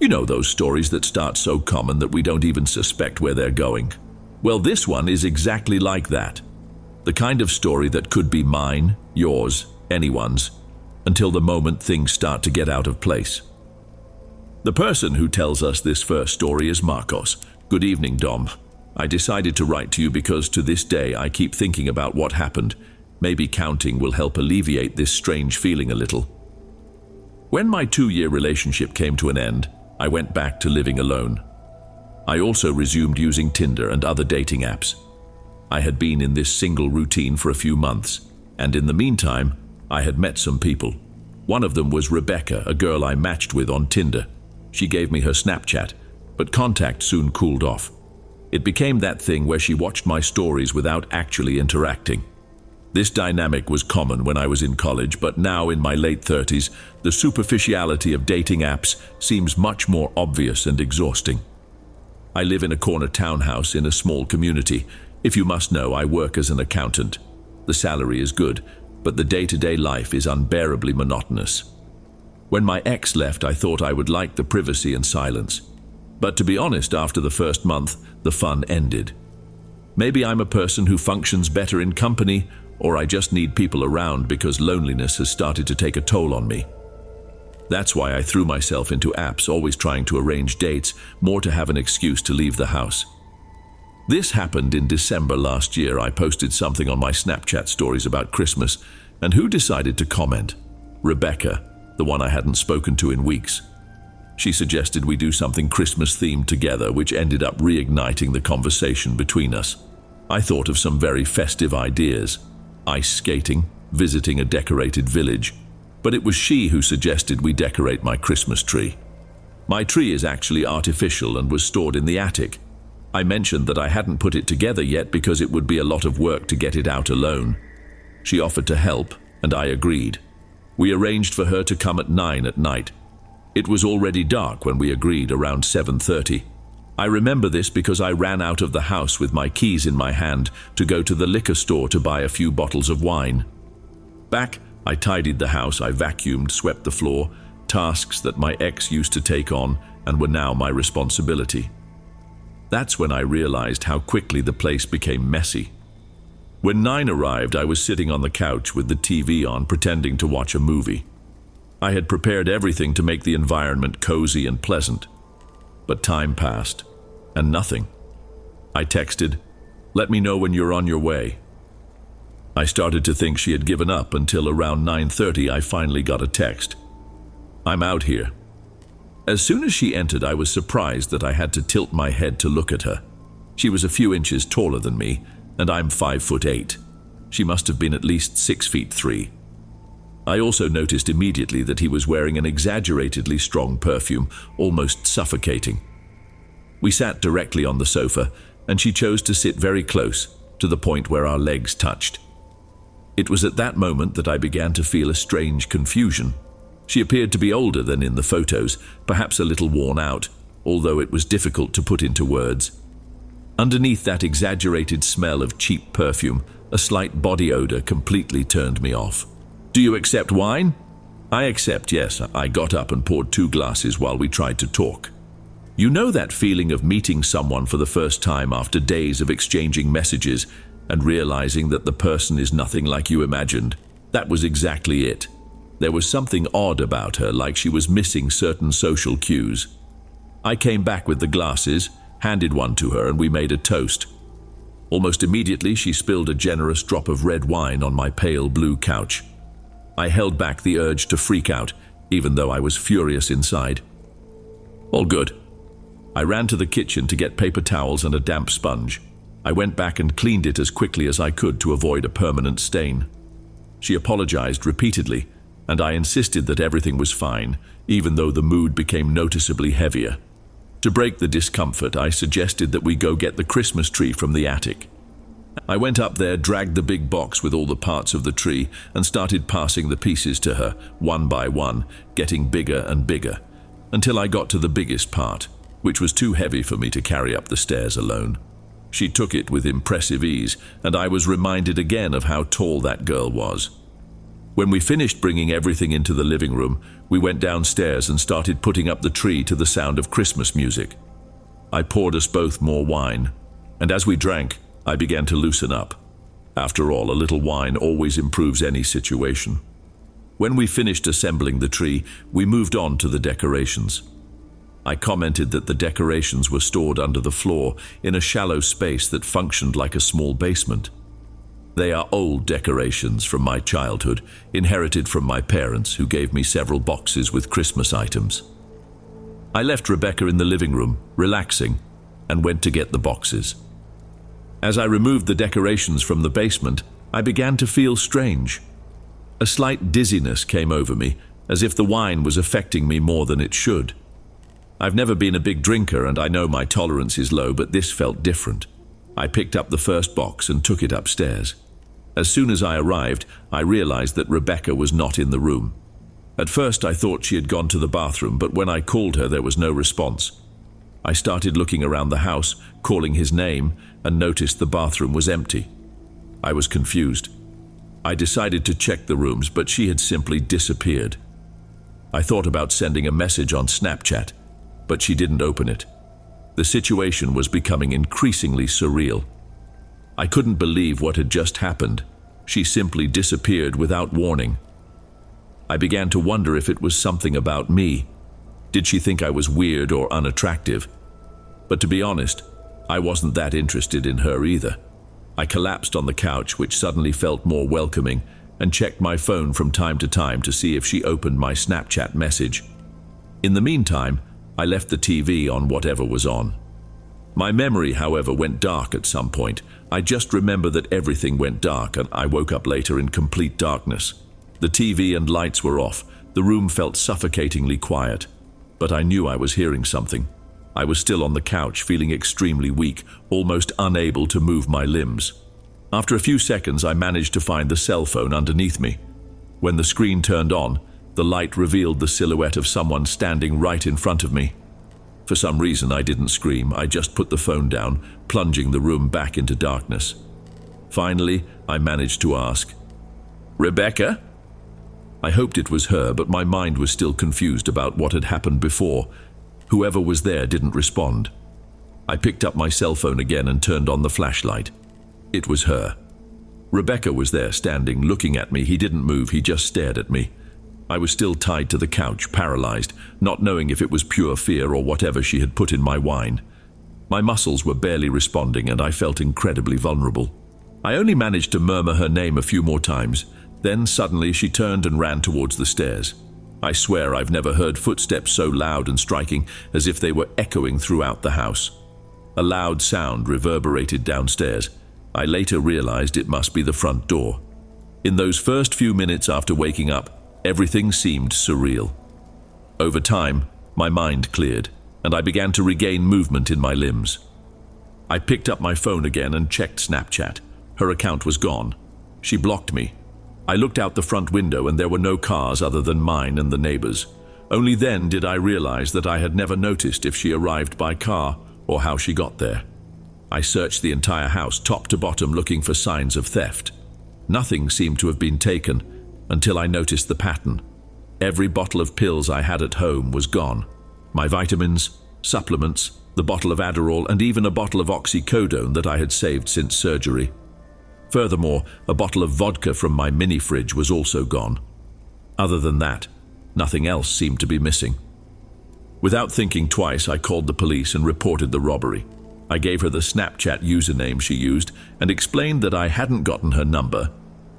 You know those stories that start so common that we don't even suspect where they're going. Well, this one is exactly like that. The kind of story that could be mine, yours, anyone's, until the moment things start to get out of place. The person who tells us this first story is Marcos. Good evening, Dom. I decided to write to you because to this day I keep thinking about what happened. Maybe counting will help alleviate this strange feeling a little. When my 2-year relationship came to an end, I went back to living alone. I also resumed using Tinder and other dating apps. I had been in this single routine for a few months, and in the meantime, I had met some people. One of them was Rebecca, a girl I matched with on Tinder. She gave me her Snapchat, but contact soon cooled off. It became that thing where she watched my stories without actually interacting. This dynamic was common when I was in college, but now in my late 30s, the superficiality of dating apps seems much more obvious and exhausting. I live in a corner townhouse in a small community. If you must know, I work as an accountant. The salary is good, but the day-to-day life is unbearably monotonous. When my ex left, I thought I would like the privacy and silence. But to be honest, after the first month, the fun ended. Maybe I'm a person who functions better in company, or I just need people around because loneliness has started to take a toll on me. That's why I threw myself into apps, always trying to arrange dates, more to have an excuse to leave the house. This happened in December last year. I posted something on my Snapchat stories about Christmas, and who decided to comment? Rebecca, the one I hadn't spoken to in weeks. She suggested we do something Christmas-themed together, which ended up reigniting the conversation between us. I thought of some very festive ideas: ice skating, visiting a decorated village, but it was she who suggested we decorate my Christmas tree. My tree is actually artificial and was stored in the attic. I mentioned that I hadn't put it together yet because it would be a lot of work to get it out alone. She offered to help, and I agreed. We arranged for her to come at 9 at night. It was already dark when we agreed, around 7:30. I remember this because I ran out of the house with my keys in my hand to go to the liquor store to buy a few bottles of wine. Back, I tidied the house, I vacuumed, swept the floor, tasks that my ex used to take on and were now my responsibility. That's when I realized how quickly the place became messy. When 9 arrived, I was sitting on the couch with the TV on, pretending to watch a movie. I had prepared everything to make the environment cozy and pleasant. But time passed, and nothing. I texted, "Let me know when you're on your way." I started to think she had given up until around 9:30 I finally got a text. "I'm out here." As soon as she entered, I was surprised that I had to tilt my head to look at her. She was a few inches taller than me, and I'm 5'8". She must have been at least 6'3". I also noticed immediately that he was wearing an exaggeratedly strong perfume, almost suffocating. We sat directly on the sofa, and she chose to sit very close, to the point where our legs touched. It was at that moment that I began to feel a strange confusion. She appeared to be older than in the photos, perhaps a little worn out, although it was difficult to put into words. Underneath that exaggerated smell of cheap perfume, a slight body odor completely turned me off. "Do you accept wine?" "I accept, yes." I got up and poured 2 glasses while we tried to talk. You know that feeling of meeting someone for the first time after days of exchanging messages and realizing that the person is nothing like you imagined? That was exactly it. There was something odd about her, like she was missing certain social cues. I came back with the glasses, handed one to her, and we made a toast. Almost immediately, she spilled a generous drop of red wine on my pale blue couch. I held back the urge to freak out, even though I was furious inside. All good. I ran to the kitchen to get paper towels and a damp sponge. I went back and cleaned it as quickly as I could to avoid a permanent stain. She apologized repeatedly, and I insisted that everything was fine, even though the mood became noticeably heavier. To break the discomfort, I suggested that we go get the Christmas tree from the attic. I went up there, dragged the big box with all the parts of the tree, and started passing the pieces to her, one by one, getting bigger and bigger, until I got to the biggest part, which was too heavy for me to carry up the stairs alone. She took it with impressive ease, and I was reminded again of how tall that girl was. When we finished bringing everything into the living room, we went downstairs and started putting up the tree to the sound of Christmas music. I poured us both more wine, and as we drank, I began to loosen up. After all, a little wine always improves any situation. When we finished assembling the tree, we moved on to the decorations. I commented that the decorations were stored under the floor in a shallow space that functioned like a small basement. They are old decorations from my childhood, inherited from my parents, who gave me several boxes with Christmas items. I left Rebecca in the living room, relaxing, and went to get the boxes. As I removed the decorations from the basement, I began to feel strange. A slight dizziness came over me, as if the wine was affecting me more than it should. I've never been a big drinker, and I know my tolerance is low, but this felt different. I picked up the first box and took it upstairs. As soon as I arrived, I realized that Rebecca was not in the room. At first, I thought she had gone to the bathroom, but when I called her, there was no response. I started looking around the house, calling his name, and noticed the bathroom was empty. I was confused. I decided to check the rooms, but she had simply disappeared. I thought about sending a message on Snapchat, but she didn't open it. The situation was becoming increasingly surreal. I couldn't believe what had just happened. She simply disappeared without warning. I began to wonder if it was something about me. Did she think I was weird or unattractive? But to be honest, I wasn't that interested in her either. I collapsed on the couch, which suddenly felt more welcoming, and checked my phone from time to time to see if she opened my Snapchat message. In the meantime, I left the TV on whatever was on. My memory, however, went dark at some point. I just remember that everything went dark, and I woke up later in complete darkness. The TV and lights were off. The room felt suffocatingly quiet, but I knew I was hearing something. I was still on the couch, feeling extremely weak, almost unable to move my limbs. After a few seconds, I managed to find the cell phone underneath me. When the screen turned on, the light revealed the silhouette of someone standing right in front of me. For some reason, I didn't scream. I just put the phone down, plunging the room back into darkness. Finally, I managed to ask, "Rebecca?" I hoped it was her, but my mind was still confused about what had happened before. Whoever was there didn't respond. I picked up my cell phone again and turned on the flashlight. It was her. Rebecca was there, standing, looking at me. He didn't move, he just stared at me. I was still tied to the couch, paralyzed, not knowing if it was pure fear or whatever she had put in my wine. My muscles were barely responding, and I felt incredibly vulnerable. I only managed to murmur her name a few more times. Then suddenly she turned and ran towards the stairs. I swear I've never heard footsteps so loud and striking, as if they were echoing throughout the house. A loud sound reverberated downstairs. I later realized it must be the front door. In those first few minutes after waking up, everything seemed surreal. Over time, my mind cleared, and I began to regain movement in my limbs. I picked up my phone again and checked Snapchat. Her account was gone. She blocked me. I looked out the front window, and there were no cars other than mine and the neighbors. Only then did I realize that I had never noticed if she arrived by car or how she got there. I searched the entire house, top to bottom, looking for signs of theft. Nothing seemed to have been taken, until I noticed the pattern. Every bottle of pills I had at home was gone. My vitamins, supplements, the bottle of Adderall, and even a bottle of oxycodone that I had saved since surgery. Furthermore, a bottle of vodka from my mini fridge was also gone. Other than that, nothing else seemed to be missing. Without thinking twice, I called the police and reported the robbery. I gave her the Snapchat username she used and explained that I hadn't gotten her number,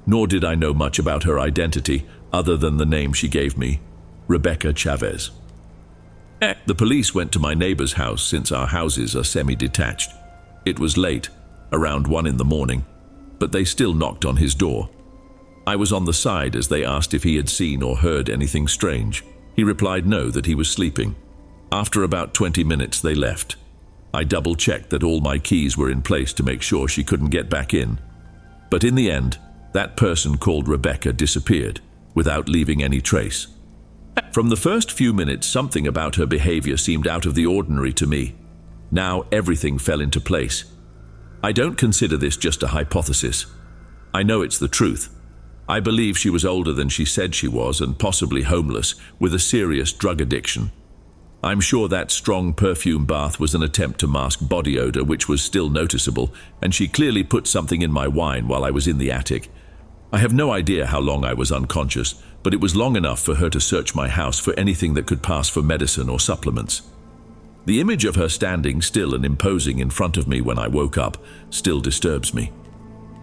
nor did I know much about her identity other than the name she gave me, Rebecca Chavez. The police went to my neighbor's house, since our houses are semi-detached. It was late, around 1 in the morning, but they still knocked on his door. I was on the side as they asked if he had seen or heard anything strange. He replied no, that he was sleeping. After about 20 minutes, they left. I double-checked that all my keys were in place to make sure she couldn't get back in. But in the end, that person called Rebecca disappeared, without leaving any trace. From the first few minutes, something about her behavior seemed out of the ordinary to me. Now everything fell into place. I don't consider this just a hypothesis. I know it's the truth. I believe she was older than she said she was and possibly homeless with a serious drug addiction. I'm sure that strong perfume bath was an attempt to mask body odor, which was still noticeable, and she clearly put something in my wine while I was in the attic. I have no idea how long I was unconscious, but it was long enough for her to search my house for anything that could pass for medicine or supplements. The image of her standing still and imposing in front of me when I woke up still disturbs me.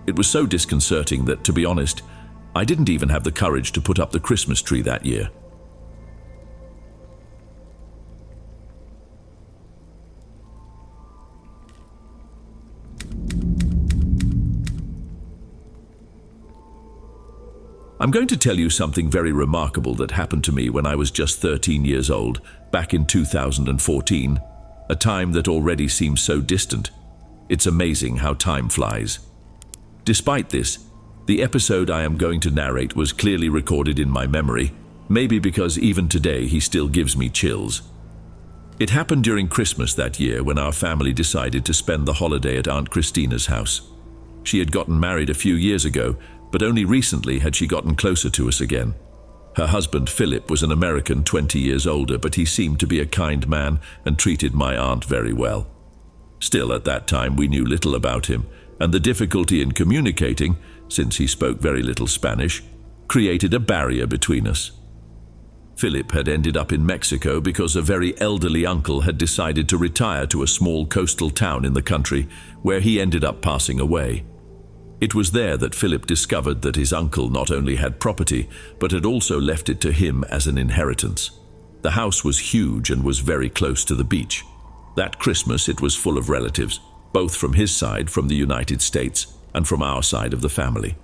It was so disconcerting that, to be honest, I didn't even have the courage to put up the Christmas tree that year. I'm going to tell you something very remarkable that happened to me when I was just 13 years old, back in 2014, a time that already seems so distant. It's amazing how time flies. Despite this, the episode I am going to narrate was clearly recorded in my memory, maybe because even today he still gives me chills. It happened during Christmas that year when our family decided to spend the holiday at Aunt Christina's house. She had gotten married a few years ago, but only recently had she gotten closer to us again. Her husband, Philip, was an American 20 years older, but he seemed to be a kind man and treated my aunt very well. Still, at that time, we knew little about him, and the difficulty in communicating, since he spoke very little Spanish, created a barrier between us. Philip had ended up in Mexico because a very elderly uncle had decided to retire to a small coastal town in the country, where he ended up passing away. It was there that Philip discovered that his uncle not only had property, but had also left it to him as an inheritance. The house was huge and was very close to the beach. That Christmas it was full of relatives, both from his side from the United States and from our side of the family.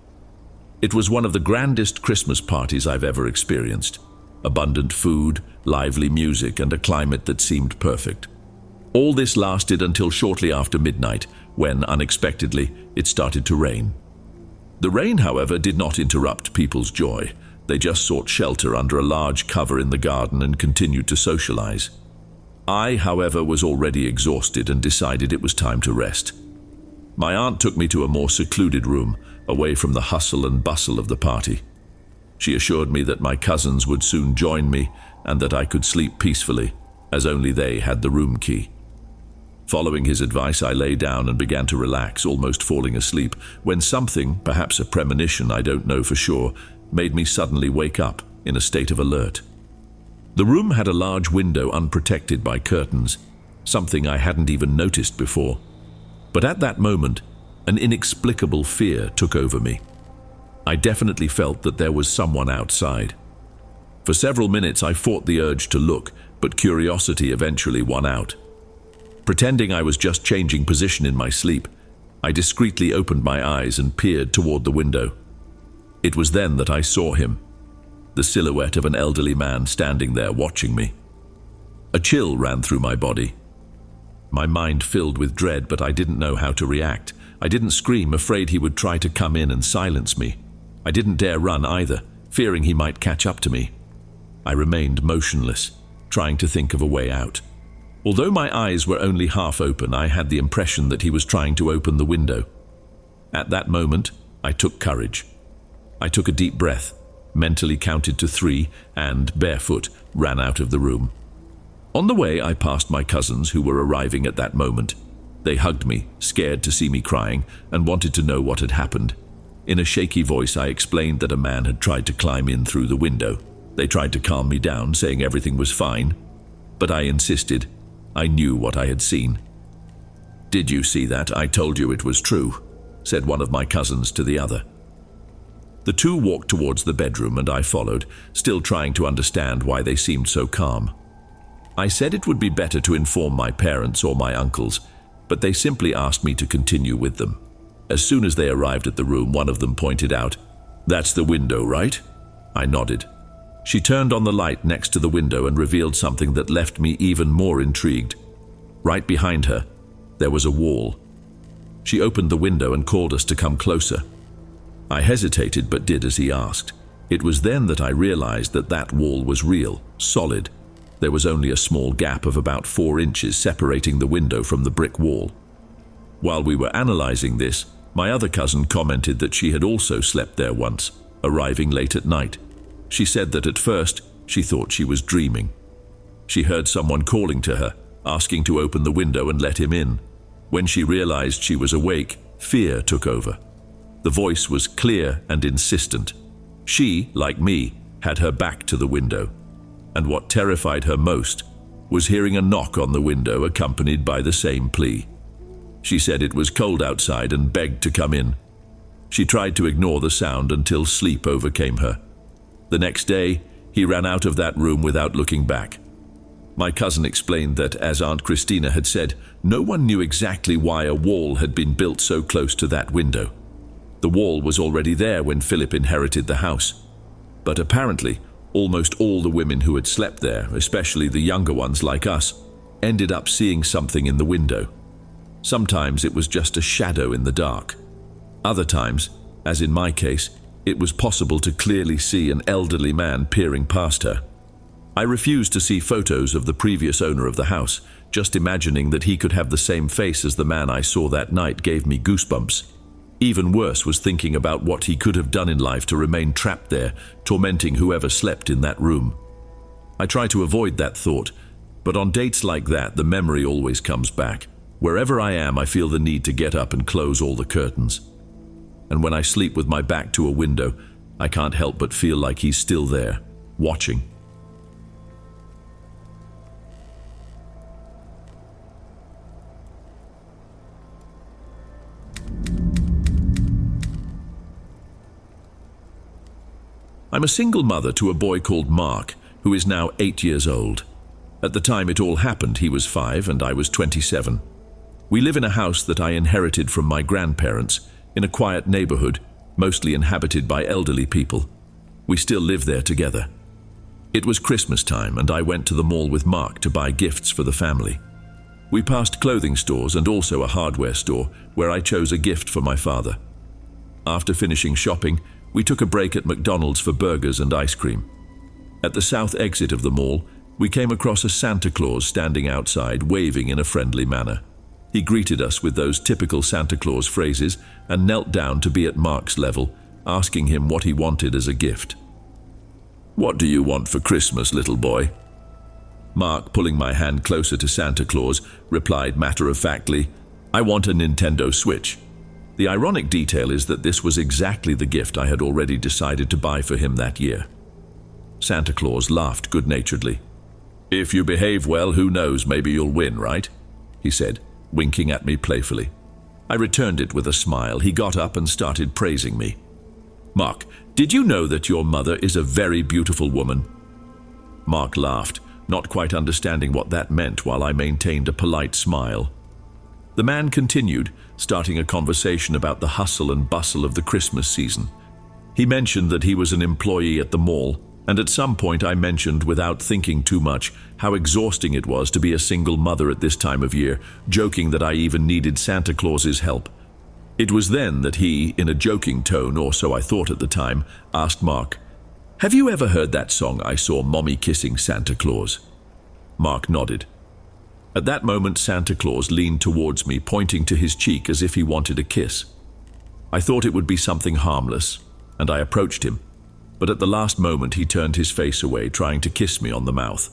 It was one of the grandest Christmas parties I've ever experienced. Abundant food, lively music, and a climate that seemed perfect. All this lasted until shortly after midnight, when, unexpectedly, it started to rain. The rain, however, did not interrupt people's joy. They just sought shelter under a large cover in the garden and continued to socialize. I, however, was already exhausted and decided it was time to rest. My aunt took me to a more secluded room, away from the hustle and bustle of the party. She assured me that my cousins would soon join me and that I could sleep peacefully, as only they had the room key. Following his advice, I lay down and began to relax, almost falling asleep, when something, perhaps a premonition, I don't know for sure, made me suddenly wake up in a state of alert. The room had a large window unprotected by curtains, something I hadn't even noticed before. But at that moment, an inexplicable fear took over me. I definitely felt that there was someone outside. For several minutes I fought the urge to look, but curiosity eventually won out. Pretending I was just changing position in my sleep, I discreetly opened my eyes and peered toward the window. It was then that I saw him, the silhouette of an elderly man standing there watching me. A chill ran through my body. My mind filled with dread, but I didn't know how to react. I didn't scream, afraid he would try to come in and silence me. I didn't dare run either, fearing he might catch up to me. I remained motionless, trying to think of a way out. Although my eyes were only half open, I had the impression that he was trying to open the window. At that moment, I took courage. I took a deep breath, mentally counted to 3, and, barefoot, ran out of the room. On the way, I passed my cousins who were arriving at that moment. They hugged me, scared to see me crying, and wanted to know what had happened. In a shaky voice, I explained that a man had tried to climb in through the window. They tried to calm me down, saying everything was fine. But I insisted. I knew what I had seen. "Did you see that? I told you it was true," said one of my cousins to the other. The two walked towards the bedroom and I followed, still trying to understand why they seemed so calm. I said it would be better to inform my parents or my uncles, but they simply asked me to continue with them. As soon as they arrived at the room, one of them pointed out, "That's the window, right?" I nodded. She turned on the light next to the window and revealed something that left me even more intrigued. Right behind her, there was a wall. She opened the window and called us to come closer. I hesitated but did as he asked. It was then that I realized that that wall was real, solid. There was only a small gap of about 4 inches separating the window from the brick wall. While we were analyzing this, my other cousin commented that she had also slept there once. arriving late at night. She said that at first she thought she was dreaming. She heard someone calling to her, asking to open the window and let him in. When she realized she was awake, fear took over. The voice was clear and insistent. She, like me, had her back to the window. And what terrified her most was hearing a knock on the window accompanied by the same plea. She said it was cold outside and begged to come in. She tried to ignore the sound until sleep overcame her. The next day, he ran out of that room without looking back. My cousin explained that, as Aunt Christina had said, no one knew exactly why a wall had been built so close to that window. The wall was already there when Philip inherited the house. But apparently, almost all the women who had slept there, especially the younger ones like us, ended up seeing something in the window. Sometimes it was just a shadow in the dark. Other times, as in my case, it was possible to clearly see an elderly man peering past her. I refused to see photos of the previous owner of the house. Just imagining that he could have the same face as the man I saw that night gave me goosebumps. Even worse was thinking about what he could have done in life to remain trapped there, tormenting whoever slept in that room. I try to avoid that thought, but on dates like that, the memory always comes back. Wherever I am, I feel the need to get up and close all the curtains. And when I sleep with my back to a window, I can't help but feel like he's still there, watching. I'm a single mother to a boy called Mark, who is now 8 years old. At the time it all happened, he was 5 and I was 27. We live in a house that I inherited from my grandparents, in a quiet neighborhood, mostly inhabited by elderly people. We still live there together. It was Christmas time and I went to the mall with Mark to buy gifts for the family. We passed clothing stores and also a hardware store where I chose a gift for my father. After finishing shopping, we took a break at McDonald's for burgers and ice cream. At the south exit of the mall, we came across a Santa Claus standing outside, waving in a friendly manner. He greeted us with those typical Santa Claus phrases and knelt down to be at Mark's level, asking him what he wanted as a gift. "What do you want for Christmas, little boy?" Mark, pulling my hand closer to Santa Claus, replied matter-of-factly, "I want a Nintendo Switch." The ironic detail is that this was exactly the gift I had already decided to buy for him that year. Santa Claus laughed good-naturedly. "If you behave well, who knows, maybe you'll win, right?" he said, winking at me playfully. I returned it with a smile. He got up and started praising me. "Mark, did you know that your mother is a very beautiful woman?" Mark laughed, not quite understanding what that meant while I maintained a polite smile. The man continued, starting a conversation about the hustle and bustle of the Christmas season. He mentioned that he was an employee at the mall, and at some point I mentioned, without thinking too much, how exhausting it was to be a single mother at this time of year, joking that I even needed Santa Claus's help. It was then that he, in a joking tone, or so I thought at the time, asked Mark, "Have you ever heard that song, I Saw Mommy Kissing Santa Claus?" Mark nodded. At that moment, Santa Claus leaned towards me, pointing to his cheek as if he wanted a kiss. I thought it would be something harmless, and I approached him. But at the last moment, he turned his face away, trying to kiss me on the mouth.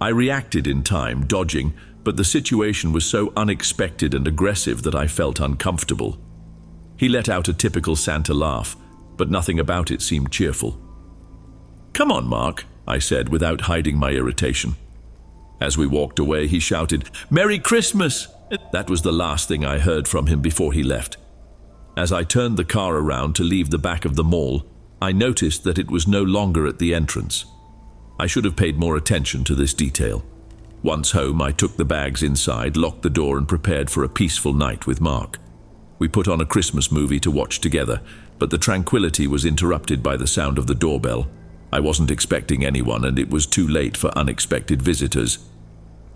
I reacted in time, dodging, but the situation was so unexpected and aggressive that I felt uncomfortable. He let out a typical Santa laugh, but nothing about it seemed cheerful. "Come on, Mark," I said without hiding my irritation. As we walked away, he shouted, "Merry Christmas!" That was the last thing I heard from him before he left. As I turned the car around to leave the back of the mall, I noticed that it was no longer at the entrance. I should have paid more attention to this detail. Once home, I took the bags inside, locked the door, and prepared for a peaceful night with Mark. We put on a Christmas movie to watch together, but the tranquility was interrupted by the sound of the doorbell. I wasn't expecting anyone, and it was too late for unexpected visitors.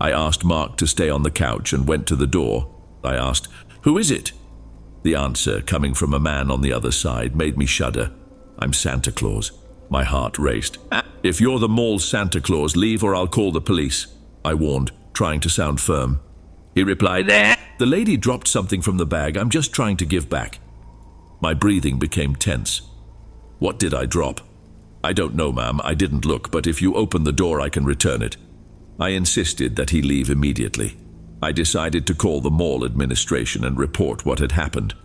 I asked Mark to stay on the couch and went to the door. I asked, "Who is it?" The answer, coming from a man on the other side, made me shudder. "I'm Santa Claus." My heart raced. "If you're the mall's Santa Claus, leave or I'll call the police," I warned, trying to sound firm. He replied, "The lady dropped something from the bag. I'm just trying to give back." My breathing became tense. What did I drop? I don't know, ma'am. I didn't look, but if you open the door, I can return it. I insisted that he leave immediately. I decided to call the mall administration and report what had happened.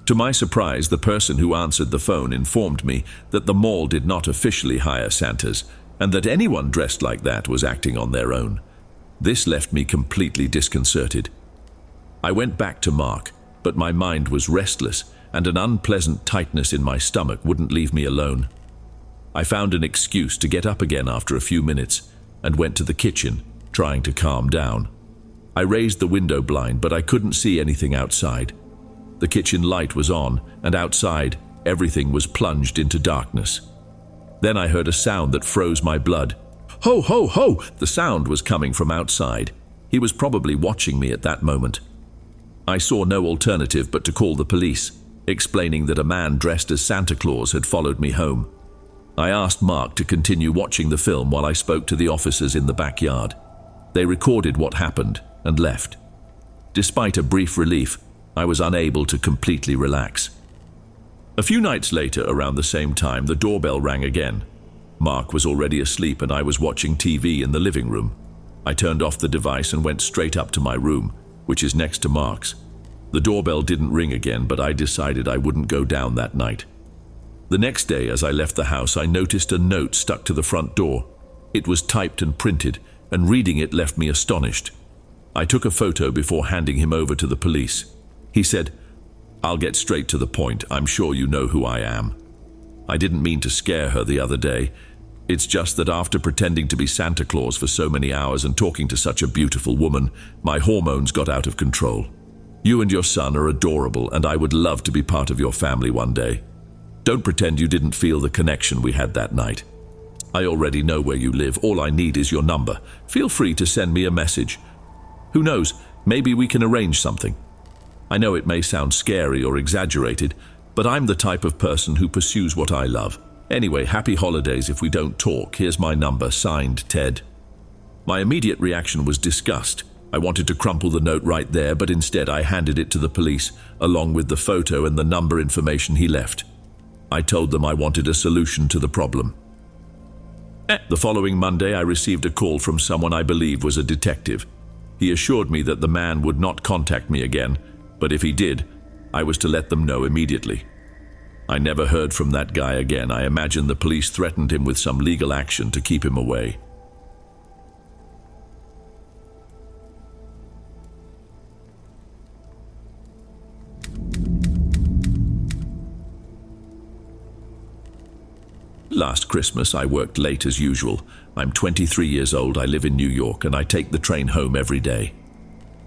To my surprise, the person who answered the phone informed me that the mall did not officially hire Santas, and that anyone dressed like that was acting on their own. This left me completely disconcerted. I went back to Mark, but my mind was restless, and an unpleasant tightness in my stomach wouldn't leave me alone. I found an excuse to get up again after a few minutes, and went to the kitchen, trying to calm down. I raised the window blind, but I couldn't see anything outside. The kitchen light was on, and outside, everything was plunged into darkness. Then I heard a sound that froze my blood. Ho, ho, ho! The sound was coming from outside. He was probably watching me at that moment. I saw no alternative but to call the police, explaining that a man dressed as Santa Claus had followed me home. I asked Mark to continue watching the film while I spoke to the officers in the backyard. They recorded what happened and left. Despite a brief relief, I was unable to completely relax. A few nights later, around the same time, the doorbell rang again. Mark was already asleep and I was watching TV in the living room. I turned off the device and went straight up to my room, which is next to Mark's. The doorbell didn't ring again, but I decided I wouldn't go down that night. The next day, as I left the house, I noticed a note stuck to the front door. It was typed and printed, and reading it left me astonished. I took a photo before handing him over to the police. He said, "I'll get straight to the point. I'm sure you know who I am." I didn't mean to scare her the other day. It's just that after pretending to be Santa Claus for so many hours and talking to such a beautiful woman, my hormones got out of control. You and your son are adorable, and I would love to be part of your family one day. Don't pretend you didn't feel the connection we had that night. I already know where you live. All I need is your number. Feel free to send me a message. Who knows, maybe we can arrange something. I know it may sound scary or exaggerated, but I'm the type of person who pursues what I love. Anyway, happy holidays if we don't talk. Here's my number, signed Ted. My immediate reaction was disgust. I wanted to crumple the note right there, but instead I handed it to the police, along with the photo and the number information he left. I told them I wanted a solution to the problem. The following Monday, I received a call from someone I believe was a detective. He assured me that the man would not contact me again, but if he did, I was to let them know immediately. I never heard from that guy again. I imagine the police threatened him with some legal action to keep him away. Last Christmas, I worked late as usual. I'm 23 years old, I live in New York, and I take the train home every day.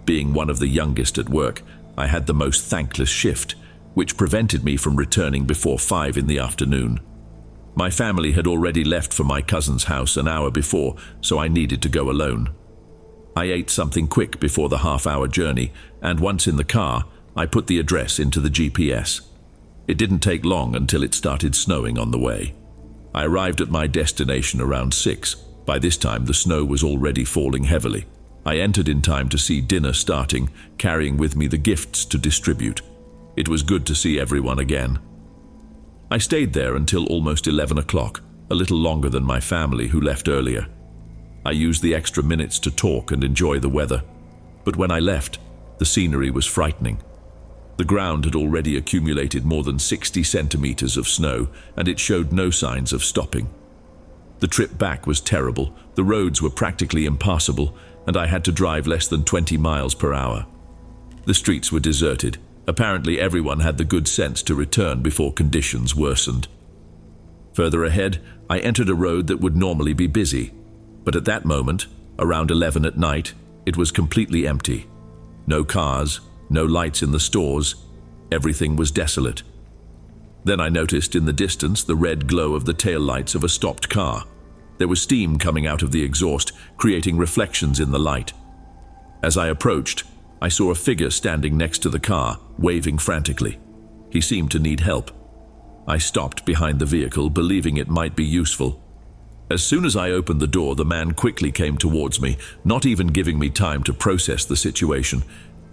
Being one of the youngest at work, I had the most thankless shift, which prevented me from returning before 5 in the afternoon. My family had already left for my cousin's house an hour before, so I needed to go alone. I ate something quick before the half-hour journey, and once in the car, I put the address into the GPS. It didn't take long until it started snowing on the way. I arrived at my destination around 6. By this time, the snow was already falling heavily. I entered in time to see dinner starting, carrying with me the gifts to distribute. It was good to see everyone again. I stayed there until almost 11 o'clock, a little longer than my family who left earlier. I used the extra minutes to talk and enjoy the weather. But when I left, the scenery was frightening. The ground had already accumulated more than 60 centimeters of snow, and it showed no signs of stopping. The trip back was terrible. The roads were practically impassable, and I had to drive less than 20 miles per hour. The streets were deserted. Apparently everyone had the good sense to return before conditions worsened. Further ahead, I entered a road that would normally be busy, but at that moment, around 11 at night, it was completely empty. No cars, no lights in the stores, everything was desolate. Then I noticed in the distance the red glow of the taillights of a stopped car. There was steam coming out of the exhaust, creating reflections in the light. As I approached, I saw a figure standing next to the car, waving frantically. He seemed to need help. I stopped behind the vehicle, believing it might be useful. As soon as I opened the door, the man quickly came towards me, not even giving me time to process the situation.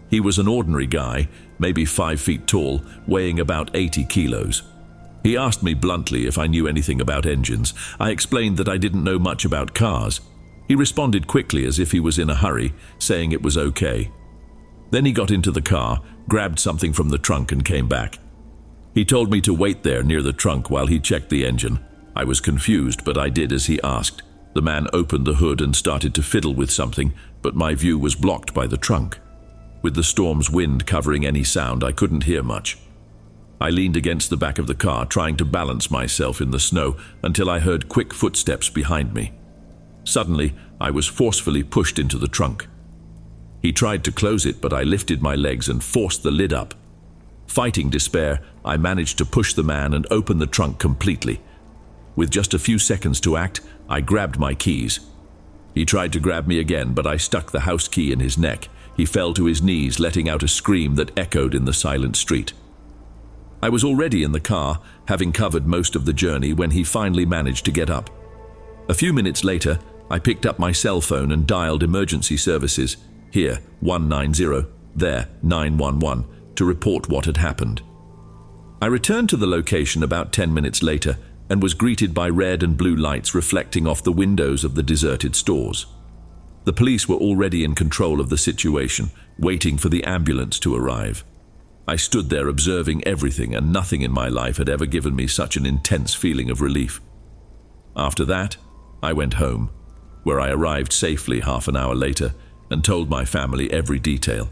He was an ordinary guy, maybe 5 feet tall, weighing about 80 kilos. He asked me bluntly if I knew anything about engines. I explained that I didn't know much about cars. He responded quickly as if he was in a hurry, saying it was okay. Then he got into the car, grabbed something from the trunk and came back. He told me to wait there near the trunk while he checked the engine. I was confused, but I did as he asked. The man opened the hood and started to fiddle with something, but my view was blocked by the trunk. With the storm's wind covering any sound, I couldn't hear much. I leaned against the back of the car, trying to balance myself in the snow until I heard quick footsteps behind me. Suddenly, I was forcefully pushed into the trunk. He tried to close it, but I lifted my legs and forced the lid up. Fighting despair, I managed to push the man and open the trunk completely. With just a few seconds to act, I grabbed my keys. He tried to grab me again, but I stuck the house key in his neck. He fell to his knees, letting out a scream that echoed in the silent street. I was already in the car, having covered most of the journey, when he finally managed to get up. A few minutes later, I picked up my cell phone and dialed emergency services, here 190, there 911, to report what had happened. I returned to the location about 10 minutes later and was greeted by red and blue lights reflecting off the windows of the deserted stores. The police were already in control of the situation, waiting for the ambulance to arrive. I stood there observing everything, and nothing in my life had ever given me such an intense feeling of relief. After that, I went home, where I arrived safely half an hour later and told my family every detail,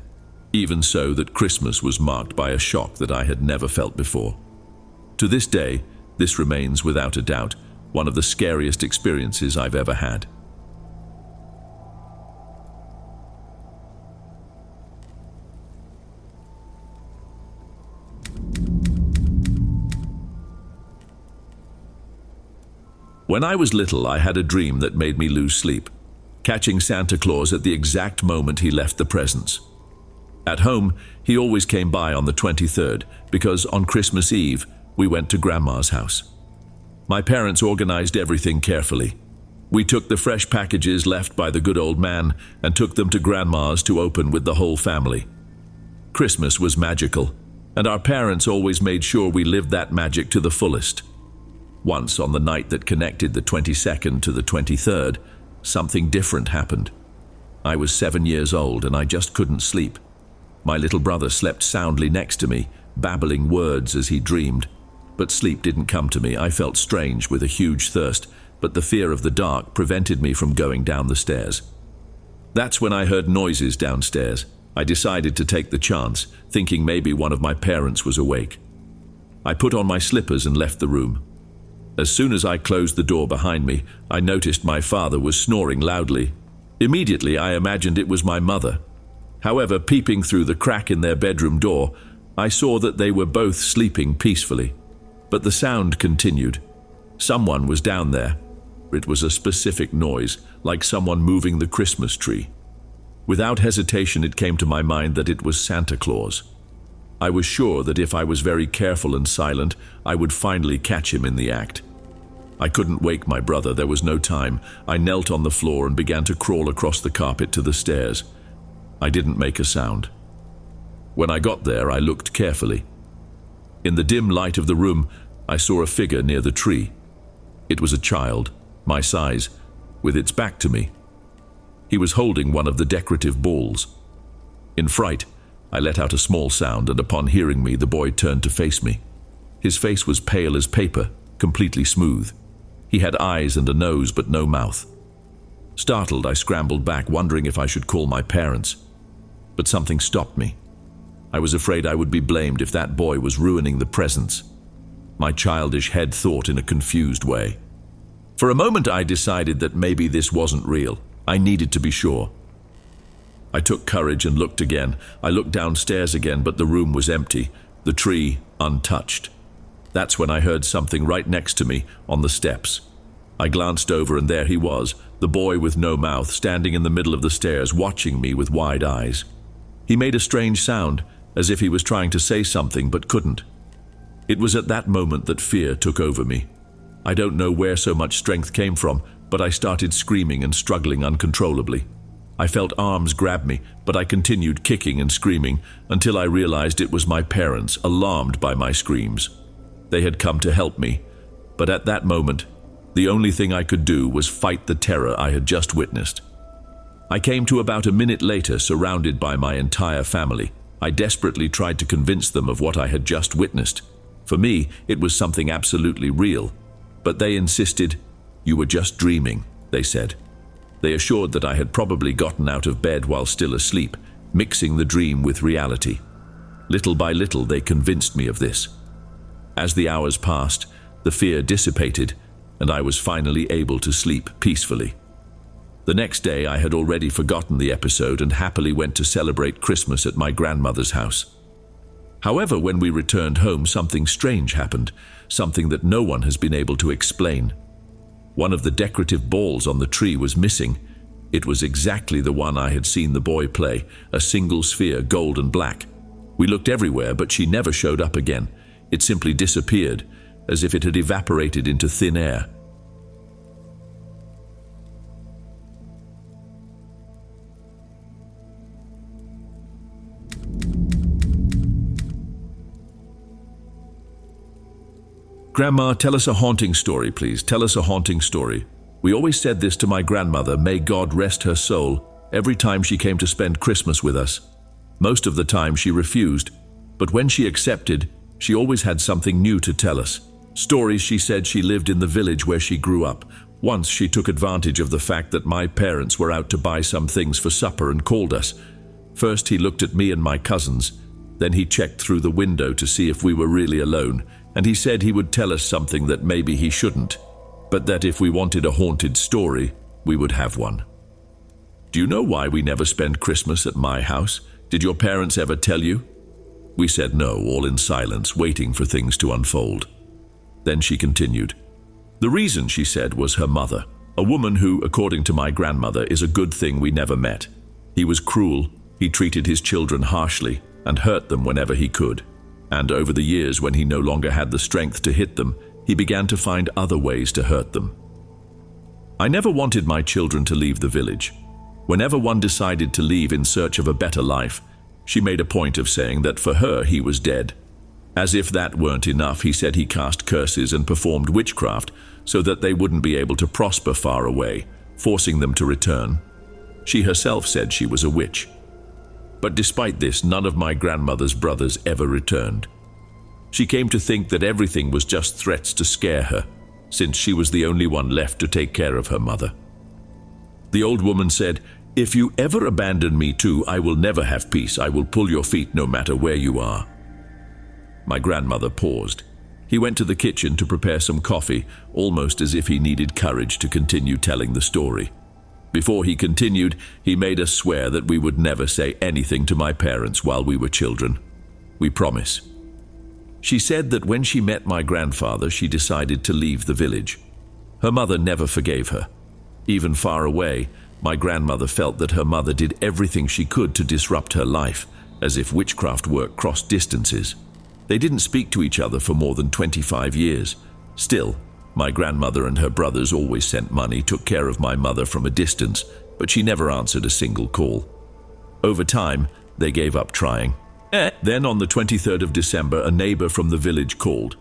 even so that Christmas was marked by a shock that I had never felt before. To this day, this remains without a doubt one of the scariest experiences I've ever had. When I was little, I had a dream that made me lose sleep, catching Santa Claus at the exact moment he left the presents. At home, he always came by on the 23rd, because on Christmas Eve, we went to Grandma's house. My parents organized everything carefully. We took the fresh packages left by the good old man and took them to Grandma's to open with the whole family. Christmas was magical, and our parents always made sure we lived that magic to the fullest. Once, on the night that connected the 22nd to the 23rd, something different happened. I was 7 years old and I just couldn't sleep. My little brother slept soundly next to me, babbling words as he dreamed. But sleep didn't come to me. I felt strange with a huge thirst, but the fear of the dark prevented me from going down the stairs. That's when I heard noises downstairs. I decided to take the chance, thinking maybe one of my parents was awake. I put on my slippers and left the room. As soon as I closed the door behind me, I noticed my father was snoring loudly. Immediately, I imagined it was my mother. However, peeping through the crack in their bedroom door, I saw that they were both sleeping peacefully. But the sound continued. Someone was down there. It was a specific noise, like someone moving the Christmas tree. Without hesitation, it came to my mind that it was Santa Claus. I was sure that if I was very careful and silent, I would finally catch him in the act. I couldn't wake my brother. There was no time. I knelt on the floor and began to crawl across the carpet to the stairs. I didn't make a sound. When I got there, I looked carefully. In the dim light of the room, I saw a figure near the tree. It was a child, my size, with its back to me. He was holding one of the decorative balls. In fright, I let out a small sound, and upon hearing me, the boy turned to face me. His face was pale as paper, completely smooth. He had eyes and a nose, but no mouth. Startled, I scrambled back, wondering if I should call my parents. But something stopped me. I was afraid I would be blamed if that boy was ruining the presents. My childish head thought in a confused way. For a moment, I decided that maybe this wasn't real. I needed to be sure. I took courage and looked again. I looked downstairs again, but the room was empty, the tree untouched. That's when I heard something right next to me on the steps. I glanced over, and there he was, the boy with no mouth, standing in the middle of the stairs, watching me with wide eyes. He made a strange sound, as if he was trying to say something but couldn't. It was at that moment that fear took over me. I don't know where so much strength came from, but I started screaming and struggling uncontrollably. I felt arms grab me, but I continued kicking and screaming until I realized it was my parents, alarmed by my screams. They had come to help me, but at that moment, the only thing I could do was fight the terror I had just witnessed. I came to about a minute later, surrounded by my entire family. I desperately tried to convince them of what I had just witnessed. For me, it was something absolutely real, but they insisted. "You were just dreaming," they said. They assured that I had probably gotten out of bed while still asleep, mixing the dream with reality. Little by little, they convinced me of this. As the hours passed, the fear dissipated, and I was finally able to sleep peacefully. The next day, I had already forgotten the episode and happily went to celebrate Christmas at my grandmother's house. However, when we returned home, something strange happened, something that no one has been able to explain. One of the decorative balls on the tree was missing. It was exactly the one I had seen the boy play, a single sphere, gold and black. We looked everywhere, but she never showed up again. It simply disappeared, as if it had evaporated into thin air. "Grandma, tell us a haunting story, please. Tell us a haunting story." We always said this to my grandmother, may God rest her soul, every time she came to spend Christmas with us. Most of the time she refused, but when she accepted, she always had something new to tell us. Stories she said she lived in the village where she grew up. Once she took advantage of the fact that my parents were out to buy some things for supper and called us. First he looked at me and my cousins, then he checked through the window to see if we were really alone, and he said he would tell us something that maybe he shouldn't, but that if we wanted a haunted story, we would have one. "Do you know why we never spend Christmas at my house? Did your parents ever tell you?" We said no, all in silence, waiting for things to unfold. Then she continued. The reason, she said, was her mother, a woman who, according to my grandmother, is a good thing we never met. He was cruel, he treated his children harshly, and hurt them whenever he could. And over the years, when he no longer had the strength to hit them, he began to find other ways to hurt them. I never wanted my children to leave the village. Whenever one decided to leave in search of a better life, she made a point of saying that for her he was dead. As if that weren't enough, he said he cast curses and performed witchcraft so that they wouldn't be able to prosper far away, forcing them to return. She herself said she was a witch. But despite this, none of my grandmother's brothers ever returned. She came to think that everything was just threats to scare her, since she was the only one left to take care of her mother. The old woman said, "If you ever abandon me too, I will never have peace. I will pull your feet no matter where you are." My grandmother paused. He went to the kitchen to prepare some coffee, almost as if he needed courage to continue telling the story. Before he continued, he made us swear that we would never say anything to my parents while we were children. "We promise." She said that when she met my grandfather, she decided to leave the village. Her mother never forgave her. Even far away, my grandmother felt that her mother did everything she could to disrupt her life, as if witchcraft work crossed distances. They didn't speak to each other for more than 25 years. Still, my grandmother and her brothers always sent money, took care of my mother from a distance, but she never answered a single call. Over time, they gave up trying. Then on the 23rd of December, a neighbor from the village called.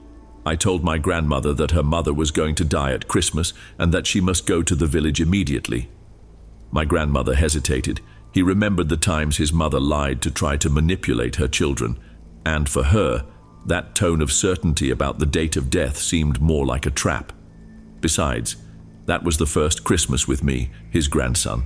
I told my grandmother that her mother was going to die at Christmas and that she must go to the village immediately. My grandmother hesitated. He remembered the times his mother lied to try to manipulate her children, and for her, that tone of certainty about the date of death seemed more like a trap. Besides, that was the first Christmas with me, his grandson.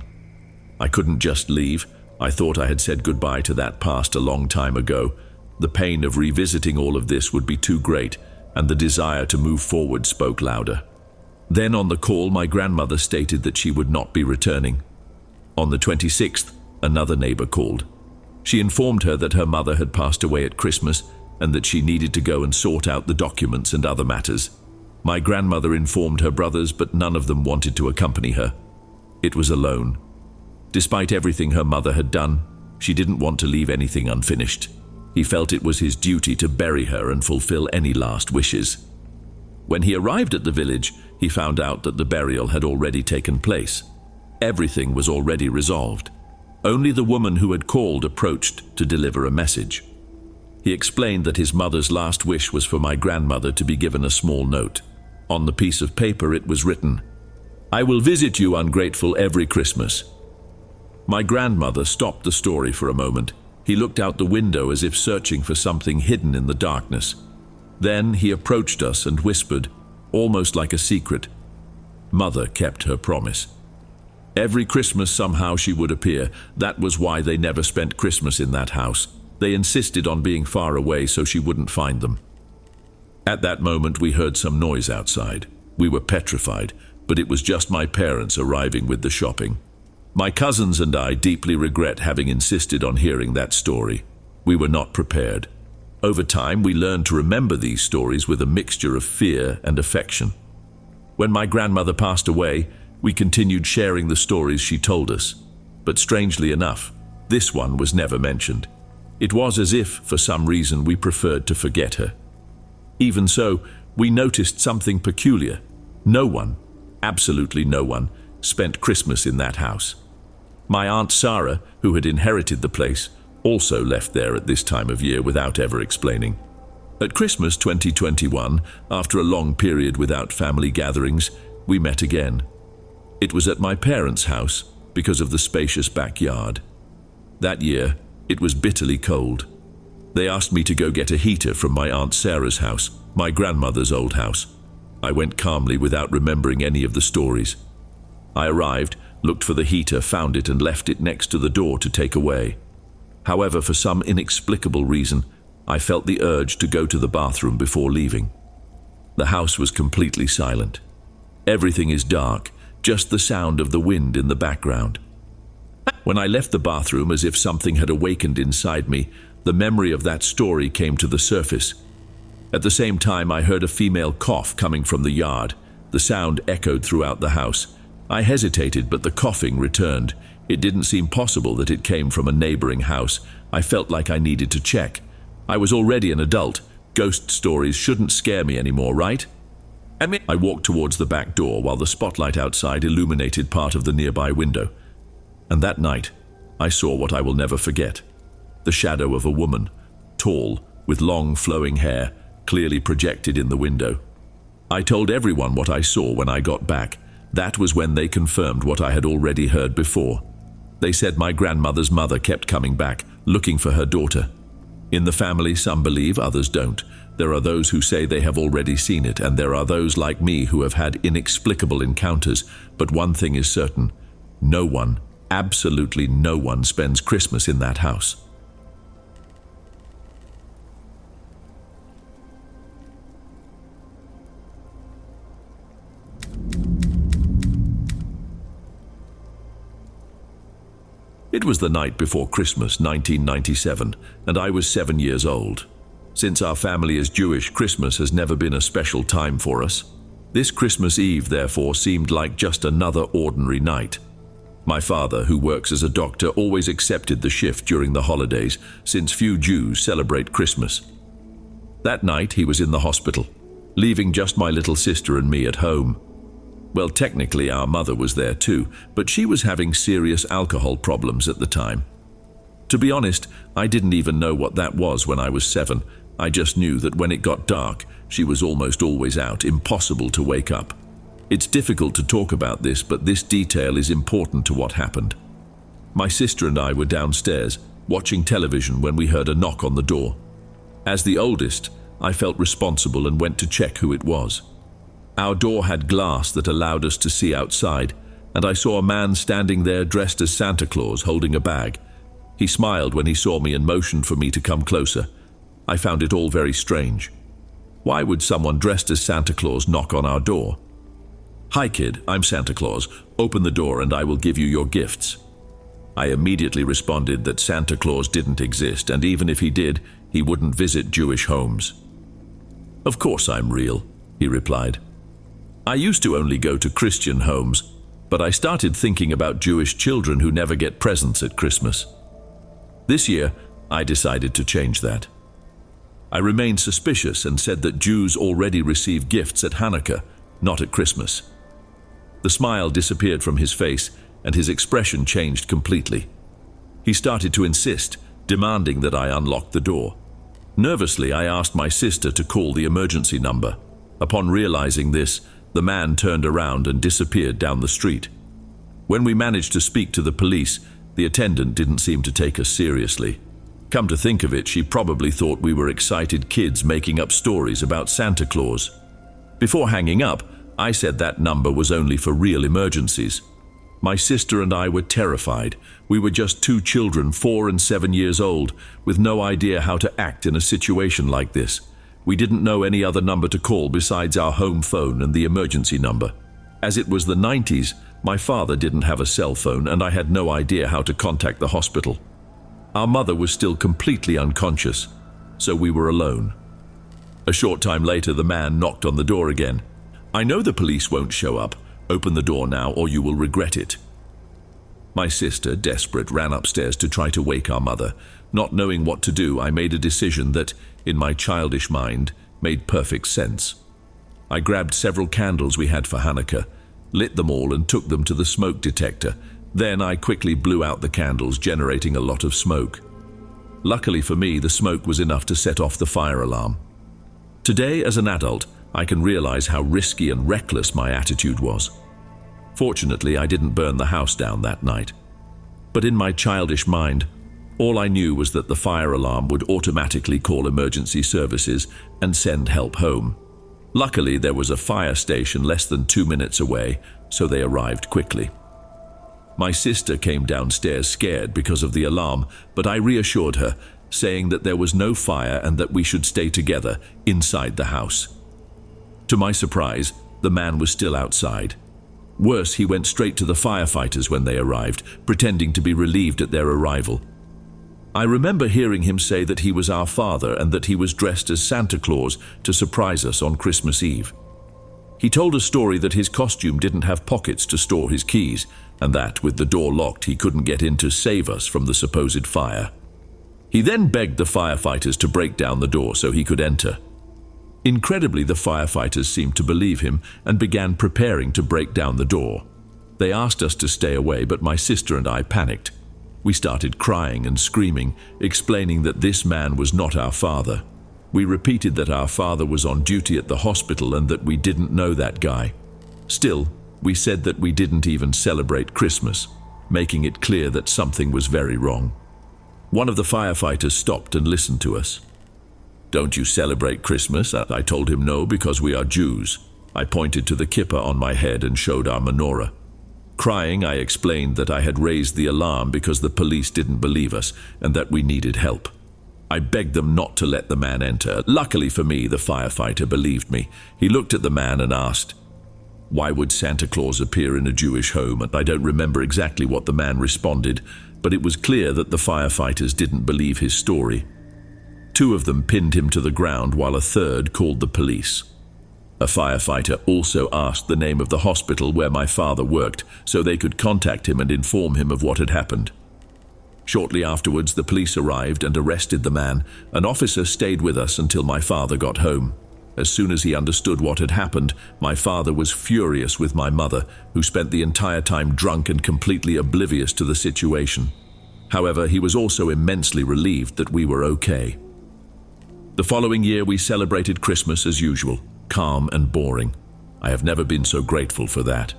I couldn't just leave. I thought I had said goodbye to that past a long time ago. The pain of revisiting all of this would be too great, and the desire to move forward spoke louder. Then on the call, my grandmother stated that she would not be returning. On the 26th, another neighbor called. She informed her that her mother had passed away at Christmas and that she needed to go and sort out the documents and other matters. My grandmother informed her brothers, but none of them wanted to accompany her. It was alone. Despite everything her mother had done, she didn't want to leave anything unfinished. He felt it was his duty to bury her and fulfill any last wishes. When he arrived at the village, he found out that the burial had already taken place. Everything was already resolved. Only the woman who had called approached to deliver a message. He explained that his mother's last wish was for my grandmother to be given a small note. On the piece of paper it was written, "I will visit you, ungrateful, every Christmas." My grandmother stopped the story for a moment. He looked out the window as if searching for something hidden in the darkness. Then he approached us and whispered, almost like a secret, "Mother kept her promise." Every Christmas somehow she would appear. That was why they never spent Christmas in that house. They insisted on being far away so she wouldn't find them. At that moment we heard some noise outside. We were petrified, but it was just my parents arriving with the shopping. My cousins and I deeply regret having insisted on hearing that story. We were not prepared. Over time we learned to remember these stories with a mixture of fear and affection. When my grandmother passed away, we continued sharing the stories she told us. But strangely enough, this one was never mentioned. It was as if, for some reason, we preferred to forget her. Even so, we noticed something peculiar. No one, absolutely no one, spent Christmas in that house. My Aunt Sarah, who had inherited the place, also left there at this time of year without ever explaining. At Christmas 2021, after a long period without family gatherings, we met again. It was at my parents' house because of the spacious backyard. That year, it was bitterly cold. They asked me to go get a heater from my Aunt Sarah's house, my grandmother's old house. I went calmly without remembering any of the stories. I arrived, looked for the heater, found it and left it next to the door to take away. However, for some inexplicable reason, I felt the urge to go to the bathroom before leaving. The house was completely silent. Everything is dark, just the sound of the wind in the background. When I left the bathroom, as if something had awakened inside me, the memory of that story came to the surface. At the same time, I heard a female cough coming from the yard. The sound echoed throughout the house. I hesitated, but the coughing returned. It didn't seem possible that it came from a neighboring house. I felt like I needed to check. I was already an adult. Ghost stories shouldn't scare me anymore, right? I walked towards the back door while the spotlight outside illuminated part of the nearby window. And that night, I saw what I will never forget. The shadow of a woman, tall, with long flowing hair, clearly projected in the window. I told everyone what I saw when I got back. That was when they confirmed what I had already heard before. They said my grandmother's mother kept coming back, looking for her daughter. In the family, some believe, others don't. There are those who say they have already seen it, and there are those like me who have had inexplicable encounters. But one thing is certain: no one, absolutely no one, spends Christmas in that house. It was the night before Christmas, 1997, and I was 7 years old. Since our family is Jewish, Christmas has never been a special time for us. This Christmas Eve, therefore, seemed like just another ordinary night. My father, who works as a doctor, always accepted the shift during the holidays, since few Jews celebrate Christmas. That night, he was in the hospital, leaving just my little sister and me at home. Well, technically our mother was there too, but she was having serious alcohol problems at the time. To be honest, I didn't even know what that was when I was 7. I just knew that when it got dark, she was almost always out, impossible to wake up. It's difficult to talk about this, but this detail is important to what happened. My sister and I were downstairs, watching television, when we heard a knock on the door. As the oldest, I felt responsible and went to check who it was. Our door had glass that allowed us to see outside, and I saw a man standing there dressed as Santa Claus, holding a bag. He smiled when he saw me and motioned for me to come closer. I found it all very strange. Why would someone dressed as Santa Claus knock on our door? "Hi kid, I'm Santa Claus. Open the door and I will give you your gifts." I immediately responded that Santa Claus didn't exist, and even if he did, he wouldn't visit Jewish homes. "Of course I'm real," he replied. "I used to only go to Christian homes, but I started thinking about Jewish children who never get presents at Christmas. This year, I decided to change that. I remained suspicious and said that Jews already receive gifts at Hanukkah, not at Christmas." The smile disappeared from his face, and his expression changed completely. He started to insist, demanding that I unlock the door. Nervously, I asked my sister to call the emergency number. Upon realizing this, the man turned around and disappeared down the street. When we managed to speak to the police, the attendant didn't seem to take us seriously. Come to think of it, she probably thought we were excited kids making up stories about Santa Claus. Before hanging up, I said that number was only for real emergencies. My sister and I were terrified. We were just two children, 4 and 7 years old, with no idea how to act in a situation like this. We didn't know any other number to call besides our home phone and the emergency number. As it was the 90s, my father didn't have a cell phone and I had no idea how to contact the hospital. Our mother was still completely unconscious, so we were alone. A short time later, the man knocked on the door again. "I know the police won't show up. Open the door now or you will regret it." My sister, desperate, ran upstairs to try to wake our mother. Not knowing what to do, I made a decision that, in my childish mind, made perfect sense. I grabbed several candles we had for Hanukkah, lit them all and took them to the smoke detector. Then I quickly blew out the candles, generating a lot of smoke. Luckily for me, the smoke was enough to set off the fire alarm. Today, as an adult, I can realize how risky and reckless my attitude was. Fortunately, I didn't burn the house down that night. But in my childish mind, all I knew was that the fire alarm would automatically call emergency services and send help home. Luckily, there was a fire station less than 2 minutes away, so they arrived quickly. My sister came downstairs scared because of the alarm, but I reassured her, saying that there was no fire and that we should stay together inside the house. To my surprise, the man was still outside. Worse, he went straight to the firefighters when they arrived, pretending to be relieved at their arrival. I remember hearing him say that he was our father and that he was dressed as Santa Claus to surprise us on Christmas Eve. He told a story that his costume didn't have pockets to store his keys, and that, with the door locked, he couldn't get in to save us from the supposed fire. He then begged the firefighters to break down the door so he could enter. Incredibly, the firefighters seemed to believe him and began preparing to break down the door. They asked us to stay away, but my sister and I panicked. We started crying and screaming, explaining that this man was not our father. We repeated that our father was on duty at the hospital and that we didn't know that guy. Still, we said that we didn't even celebrate Christmas, making it clear that something was very wrong. One of the firefighters stopped and listened to us. "Don't you celebrate Christmas?" I told him no, because we are Jews. I pointed to the kippah on my head and showed our menorah. Crying, I explained that I had raised the alarm because the police didn't believe us and that we needed help. I begged them not to let the man enter. Luckily for me, the firefighter believed me. He looked at the man and asked, "Why would Santa Claus appear in a Jewish home?" And I don't remember exactly what the man responded, but it was clear that the firefighters didn't believe his story. 2 of them pinned him to the ground while a third called the police. A firefighter also asked the name of the hospital where my father worked so they could contact him and inform him of what had happened. Shortly afterwards, the police arrived and arrested the man. An officer stayed with us until my father got home. As soon as he understood what had happened, my father was furious with my mother, who spent the entire time drunk and completely oblivious to the situation. However, he was also immensely relieved that we were okay. The following year, we celebrated Christmas as usual, calm and boring. I have never been so grateful for that.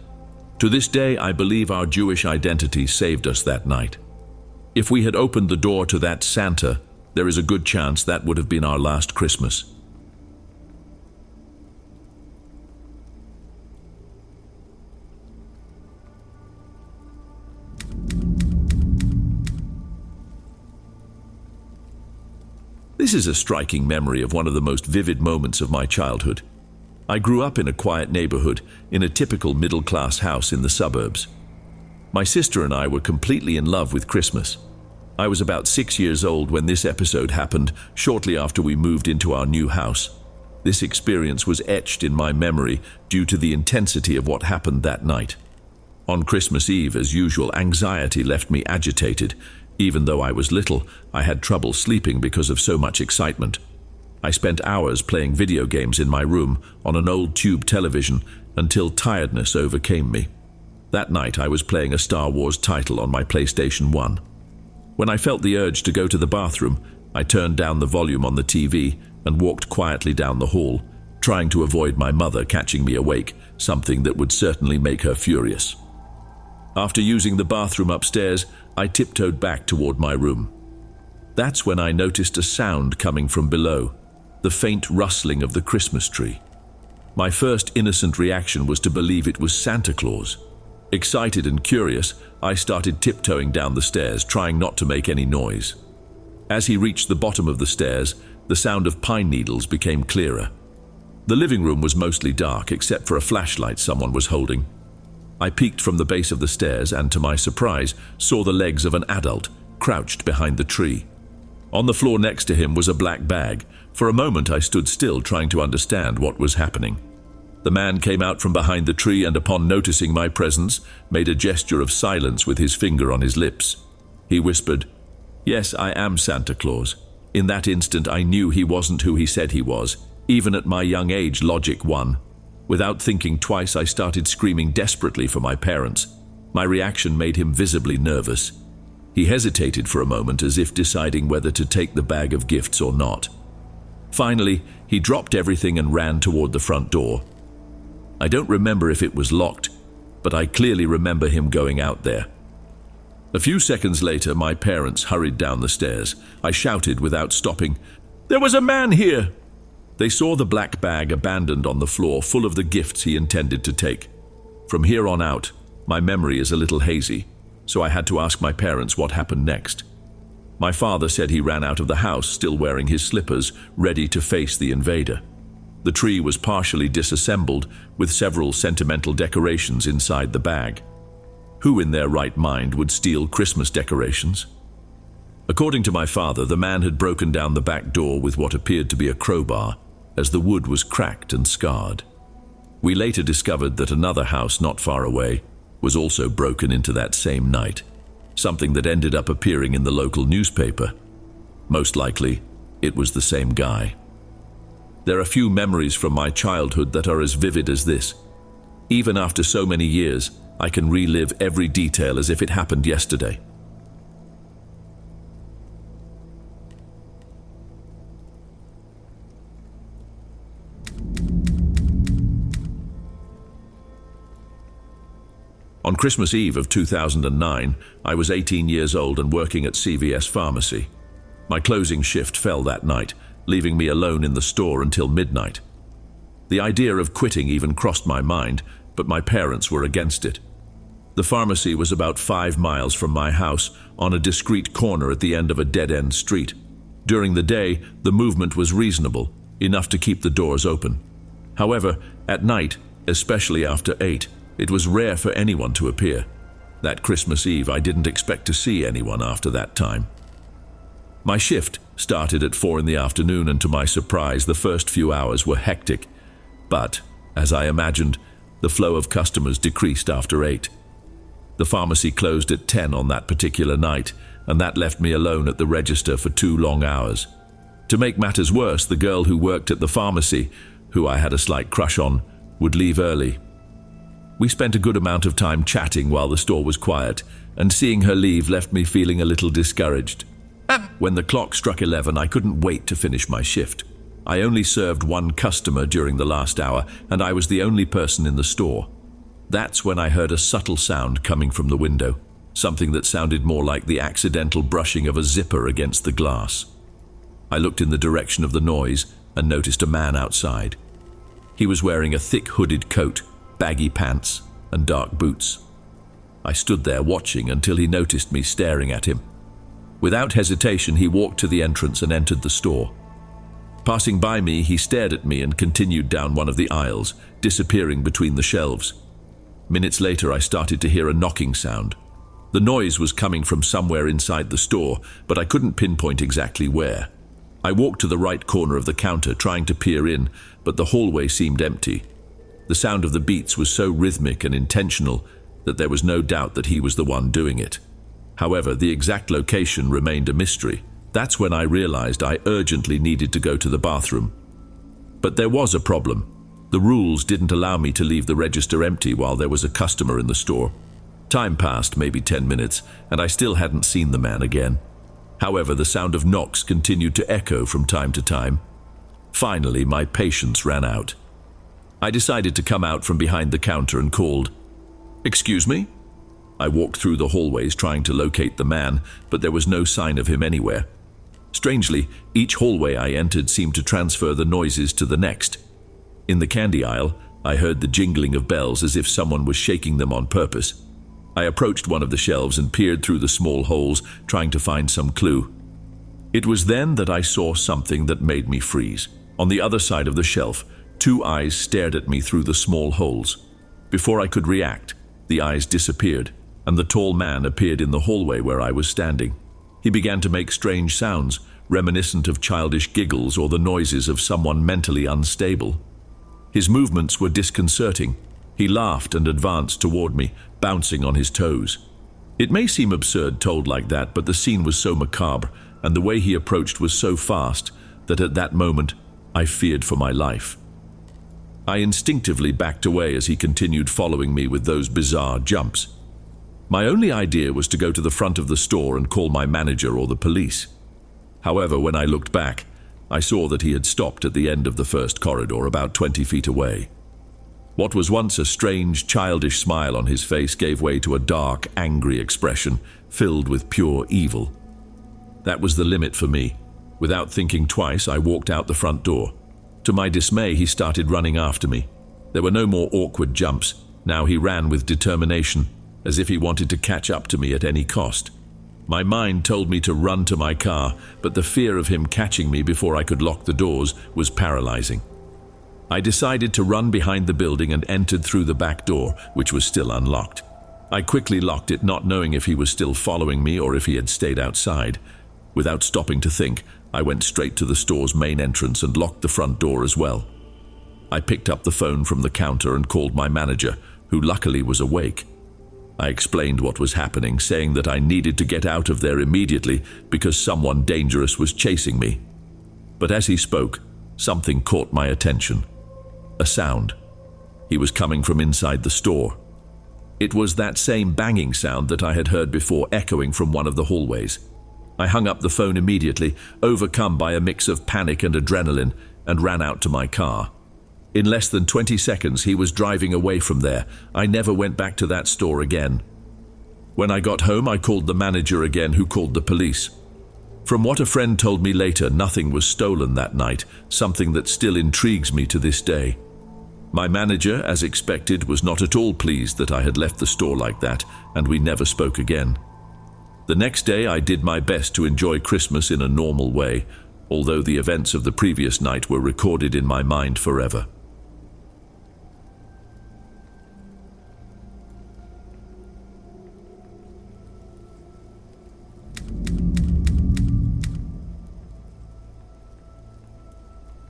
To this day, I believe our Jewish identity saved us that night. If we had opened the door to that Santa, there is a good chance that would have been our last Christmas. This is a striking memory of one of the most vivid moments of my childhood. I grew up in a quiet neighborhood, in a typical middle-class house in the suburbs. My sister and I were completely in love with Christmas. I was about 6 years old when this episode happened, shortly after we moved into our new house. This experience was etched in my memory due to the intensity of what happened that night. On Christmas Eve, as usual, anxiety left me agitated. Even though I was little, I had trouble sleeping because of so much excitement. I spent hours playing video games in my room on an old tube television until tiredness overcame me. That night I was playing a Star Wars title on my PlayStation 1. When I felt the urge to go to the bathroom, I turned down the volume on the TV and walked quietly down the hall, trying to avoid my mother catching me awake, something that would certainly make her furious. After using the bathroom upstairs, I tiptoed back toward my room. That's when I noticed a sound coming from below, the faint rustling of the Christmas tree. My first innocent reaction was to believe it was Santa Claus. Excited and curious, I started tiptoeing down the stairs, trying not to make any noise. As he reached the bottom of the stairs, the sound of pine needles became clearer. The living room was mostly dark, except for a flashlight someone was holding. I peeked from the base of the stairs and, to my surprise, saw the legs of an adult crouched behind the tree. On the floor next to him was a black bag. For a moment I stood still, trying to understand what was happening. The man came out from behind the tree and, upon noticing my presence, made a gesture of silence with his finger on his lips. He whispered, "Yes, I am Santa Claus." In that instant I knew he wasn't who he said he was. Even at my young age, logic won. Without thinking twice, I started screaming desperately for my parents. My reaction made him visibly nervous. He hesitated for a moment, as if deciding whether to take the bag of gifts or not. Finally, he dropped everything and ran toward the front door. I don't remember if it was locked, but I clearly remember him going out there. A few seconds later, my parents hurried down the stairs. I shouted without stopping, "There was a man here!" They saw the black bag abandoned on the floor, full of the gifts he intended to take. From here on out, my memory is a little hazy, so I had to ask my parents what happened next. My father said he ran out of the house, still wearing his slippers, ready to face the invader. The tree was partially disassembled, with several sentimental decorations inside the bag. Who in their right mind would steal Christmas decorations? According to my father, the man had broken down the back door with what appeared to be a crowbar, as the wood was cracked and scarred. We later discovered that another house not far away was also broken into that same night, something that ended up appearing in the local newspaper. Most likely, it was the same guy. There are few memories from my childhood that are as vivid as this. Even after so many years, I can relive every detail as if it happened yesterday. On Christmas Eve of 2009, I was 18 years old and working at CVS Pharmacy. My closing shift fell that night, leaving me alone in the store until midnight. The idea of quitting even crossed my mind, but my parents were against it. The pharmacy was about 5 miles from my house, on a discreet corner at the end of a dead-end street. During the day, the movement was reasonable, enough to keep the doors open. However, at night, especially after 8, it was rare for anyone to appear. That Christmas Eve, I didn't expect to see anyone after that time. My shift started at 4 in the afternoon, and to my surprise, the first few hours were hectic. But, as I imagined, the flow of customers decreased after 8. The pharmacy closed at 10 on that particular night, and that left me alone at the register for 2 long hours. To make matters worse, the girl who worked at the pharmacy, who I had a slight crush on, would leave early. We spent a good amount of time chatting while the store was quiet, and seeing her leave left me feeling a little discouraged. When the clock struck 11, I couldn't wait to finish my shift. I only served 1 customer during the last hour, and I was the only person in the store. That's when I heard a subtle sound coming from the window, something that sounded more like the accidental brushing of a zipper against the glass. I looked in the direction of the noise and noticed a man outside. He was wearing a thick hooded coat, baggy pants, and dark boots. I stood there watching until he noticed me staring at him. Without hesitation, he walked to the entrance and entered the store. Passing by me, he stared at me and continued down one of the aisles, disappearing between the shelves. Minutes later, I started to hear a knocking sound. The noise was coming from somewhere inside the store, but I couldn't pinpoint exactly where. I walked to the right corner of the counter, trying to peer in, but the hallway seemed empty. The sound of the beats was so rhythmic and intentional that there was no doubt that he was the one doing it. However, the exact location remained a mystery. That's when I realized I urgently needed to go to the bathroom. But there was a problem. The rules didn't allow me to leave the register empty while there was a customer in the store. Time passed, maybe 10 minutes, and I still hadn't seen the man again. However, the sound of knocks continued to echo from time to time. Finally, my patience ran out. I decided to come out from behind the counter and called, "Excuse me?" I walked through the hallways trying to locate the man, but there was no sign of him anywhere. Strangely, each hallway I entered seemed to transfer the noises to the next. In the candy aisle, I heard the jingling of bells as if someone was shaking them on purpose. I approached one of the shelves and peered through the small holes, trying to find some clue. It was then that I saw something that made me freeze. On the other side of the shelf, two eyes stared at me through the small holes. Before I could react, the eyes disappeared, and the tall man appeared in the hallway where I was standing. He began to make strange sounds, reminiscent of childish giggles or the noises of someone mentally unstable. His movements were disconcerting. He laughed and advanced toward me, bouncing on his toes. It may seem absurd told like that, but the scene was so macabre, and the way he approached was so fast, that at that moment, I feared for my life. I instinctively backed away as he continued following me with those bizarre jumps. My only idea was to go to the front of the store and call my manager or the police. However, when I looked back, I saw that he had stopped at the end of the first corridor, about 20 feet away. What was once a strange, childish smile on his face gave way to a dark, angry expression, filled with pure evil. That was the limit for me. Without thinking twice, I walked out the front door. To my dismay, he started running after me. There were no more awkward jumps. Now he ran with determination, as if he wanted to catch up to me at any cost. My mind told me to run to my car, but the fear of him catching me before I could lock the doors was paralyzing. I decided to run behind the building and entered through the back door, which was still unlocked. I quickly locked it, not knowing if he was still following me or if he had stayed outside. Without stopping to think, I went straight to the store's main entrance and locked the front door as well. I picked up the phone from the counter and called my manager, who luckily was awake. I explained what was happening, saying that I needed to get out of there immediately because someone dangerous was chasing me. But as he spoke, something caught my attention. A sound. He was coming from inside the store. It was that same banging sound that I had heard before, echoing from one of the hallways. I hung up the phone immediately, overcome by a mix of panic and adrenaline, and ran out to my car. In less than 20 seconds, he was driving away from there. I never went back to that store again. When I got home, I called the manager again, who called the police. From what a friend told me later, nothing was stolen that night, something that still intrigues me to this day. My manager, as expected, was not at all pleased that I had left the store like that, and we never spoke again. The next day, I did my best to enjoy Christmas in a normal way, although the events of the previous night were recorded in my mind forever.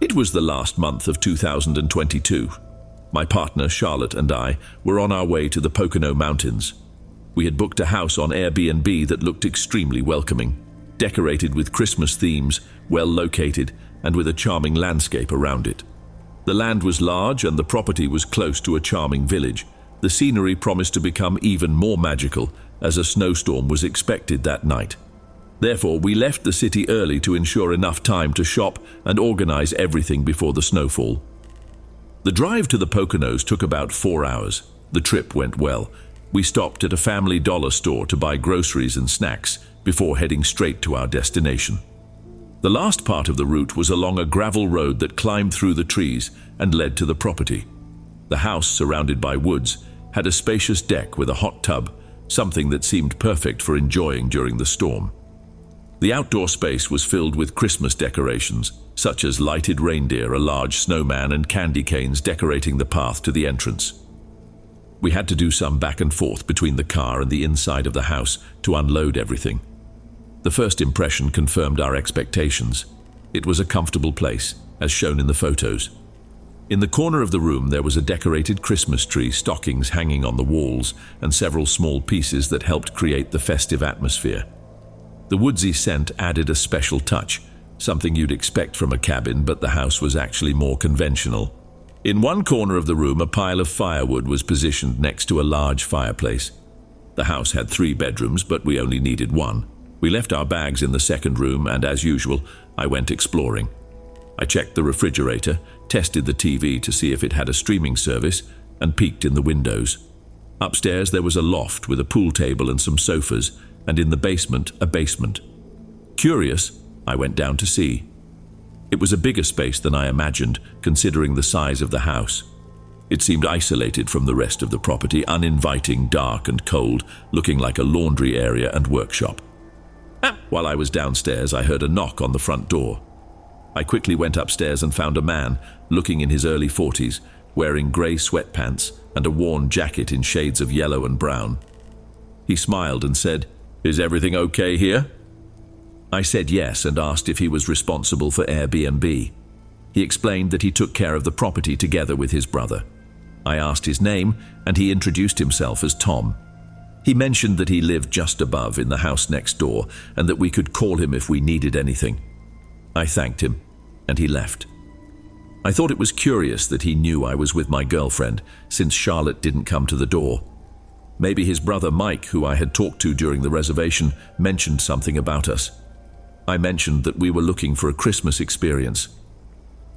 It was the last month of 2022. My partner, Charlotte, and I were on our way to the Pocono Mountains. We had booked a house on Airbnb that looked extremely welcoming, decorated with Christmas themes, well located, and with a charming landscape around it. The land was large and the property was close to a charming village. The scenery promised to become even more magical, as a snowstorm was expected that night. Therefore, we left the city early to ensure enough time to shop and organize everything before the snowfall. The drive to the Poconos took about 4 hours. The trip went well. We stopped at a family dollar store to buy groceries and snacks before heading straight to our destination. The last part of the route was along a gravel road that climbed through the trees and led to the property. The house, surrounded by woods, had a spacious deck with a hot tub, something that seemed perfect for enjoying during the storm. The outdoor space was filled with Christmas decorations, such as lighted reindeer, a large snowman, and candy canes decorating the path to the entrance. We had to do some back and forth between the car and the inside of the house to unload everything. The first impression confirmed our expectations. It was a comfortable place, as shown in the photos. In the corner of the room there was a decorated Christmas tree, stockings hanging on the walls, and several small pieces that helped create the festive atmosphere. The woodsy scent added a special touch, something you'd expect from a cabin, but the house was actually more conventional. In one corner of the room, a pile of firewood was positioned next to a large fireplace. The house had 3 bedrooms, but we only needed one. We left our bags in the second room and, as usual, I went exploring. I checked the refrigerator, tested the TV to see if it had a streaming service, and peeked in the windows. Upstairs there was a loft with a pool table and some sofas, and in the basement, a basement. Curious, I went down to see. It was a bigger space than I imagined, considering the size of the house. It seemed isolated from the rest of the property, uninviting, dark and cold, looking like a laundry area and workshop. While I was downstairs, I heard a knock on the front door. I quickly went upstairs and found a man, looking in his early 40s, wearing grey sweatpants and a worn jacket in shades of yellow and brown. He smiled and said, "Is everything okay here?" I said yes and asked if he was responsible for Airbnb. He explained that he took care of the property together with his brother. I asked his name, and he introduced himself as Tom. He mentioned that he lived just above in the house next door and that we could call him if we needed anything. I thanked him, and he left. I thought it was curious that he knew I was with my girlfriend, since Charlotte didn't come to the door. Maybe his brother Mike, who I had talked to during the reservation, mentioned something about us. I mentioned that we were looking for a Christmas experience.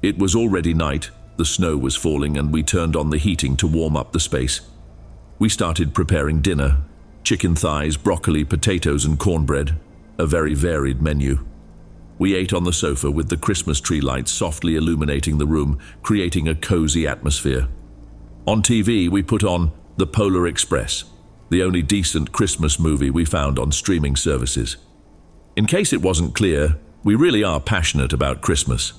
It was already night, the snow was falling, and we turned on the heating to warm up the space. We started preparing dinner: chicken thighs, broccoli, potatoes and cornbread, a very varied menu. We ate on the sofa with the Christmas tree lights softly illuminating the room, creating a cozy atmosphere. On TV, we put on The Polar Express, the only decent Christmas movie we found on streaming services. In case it wasn't clear, we really are passionate about Christmas.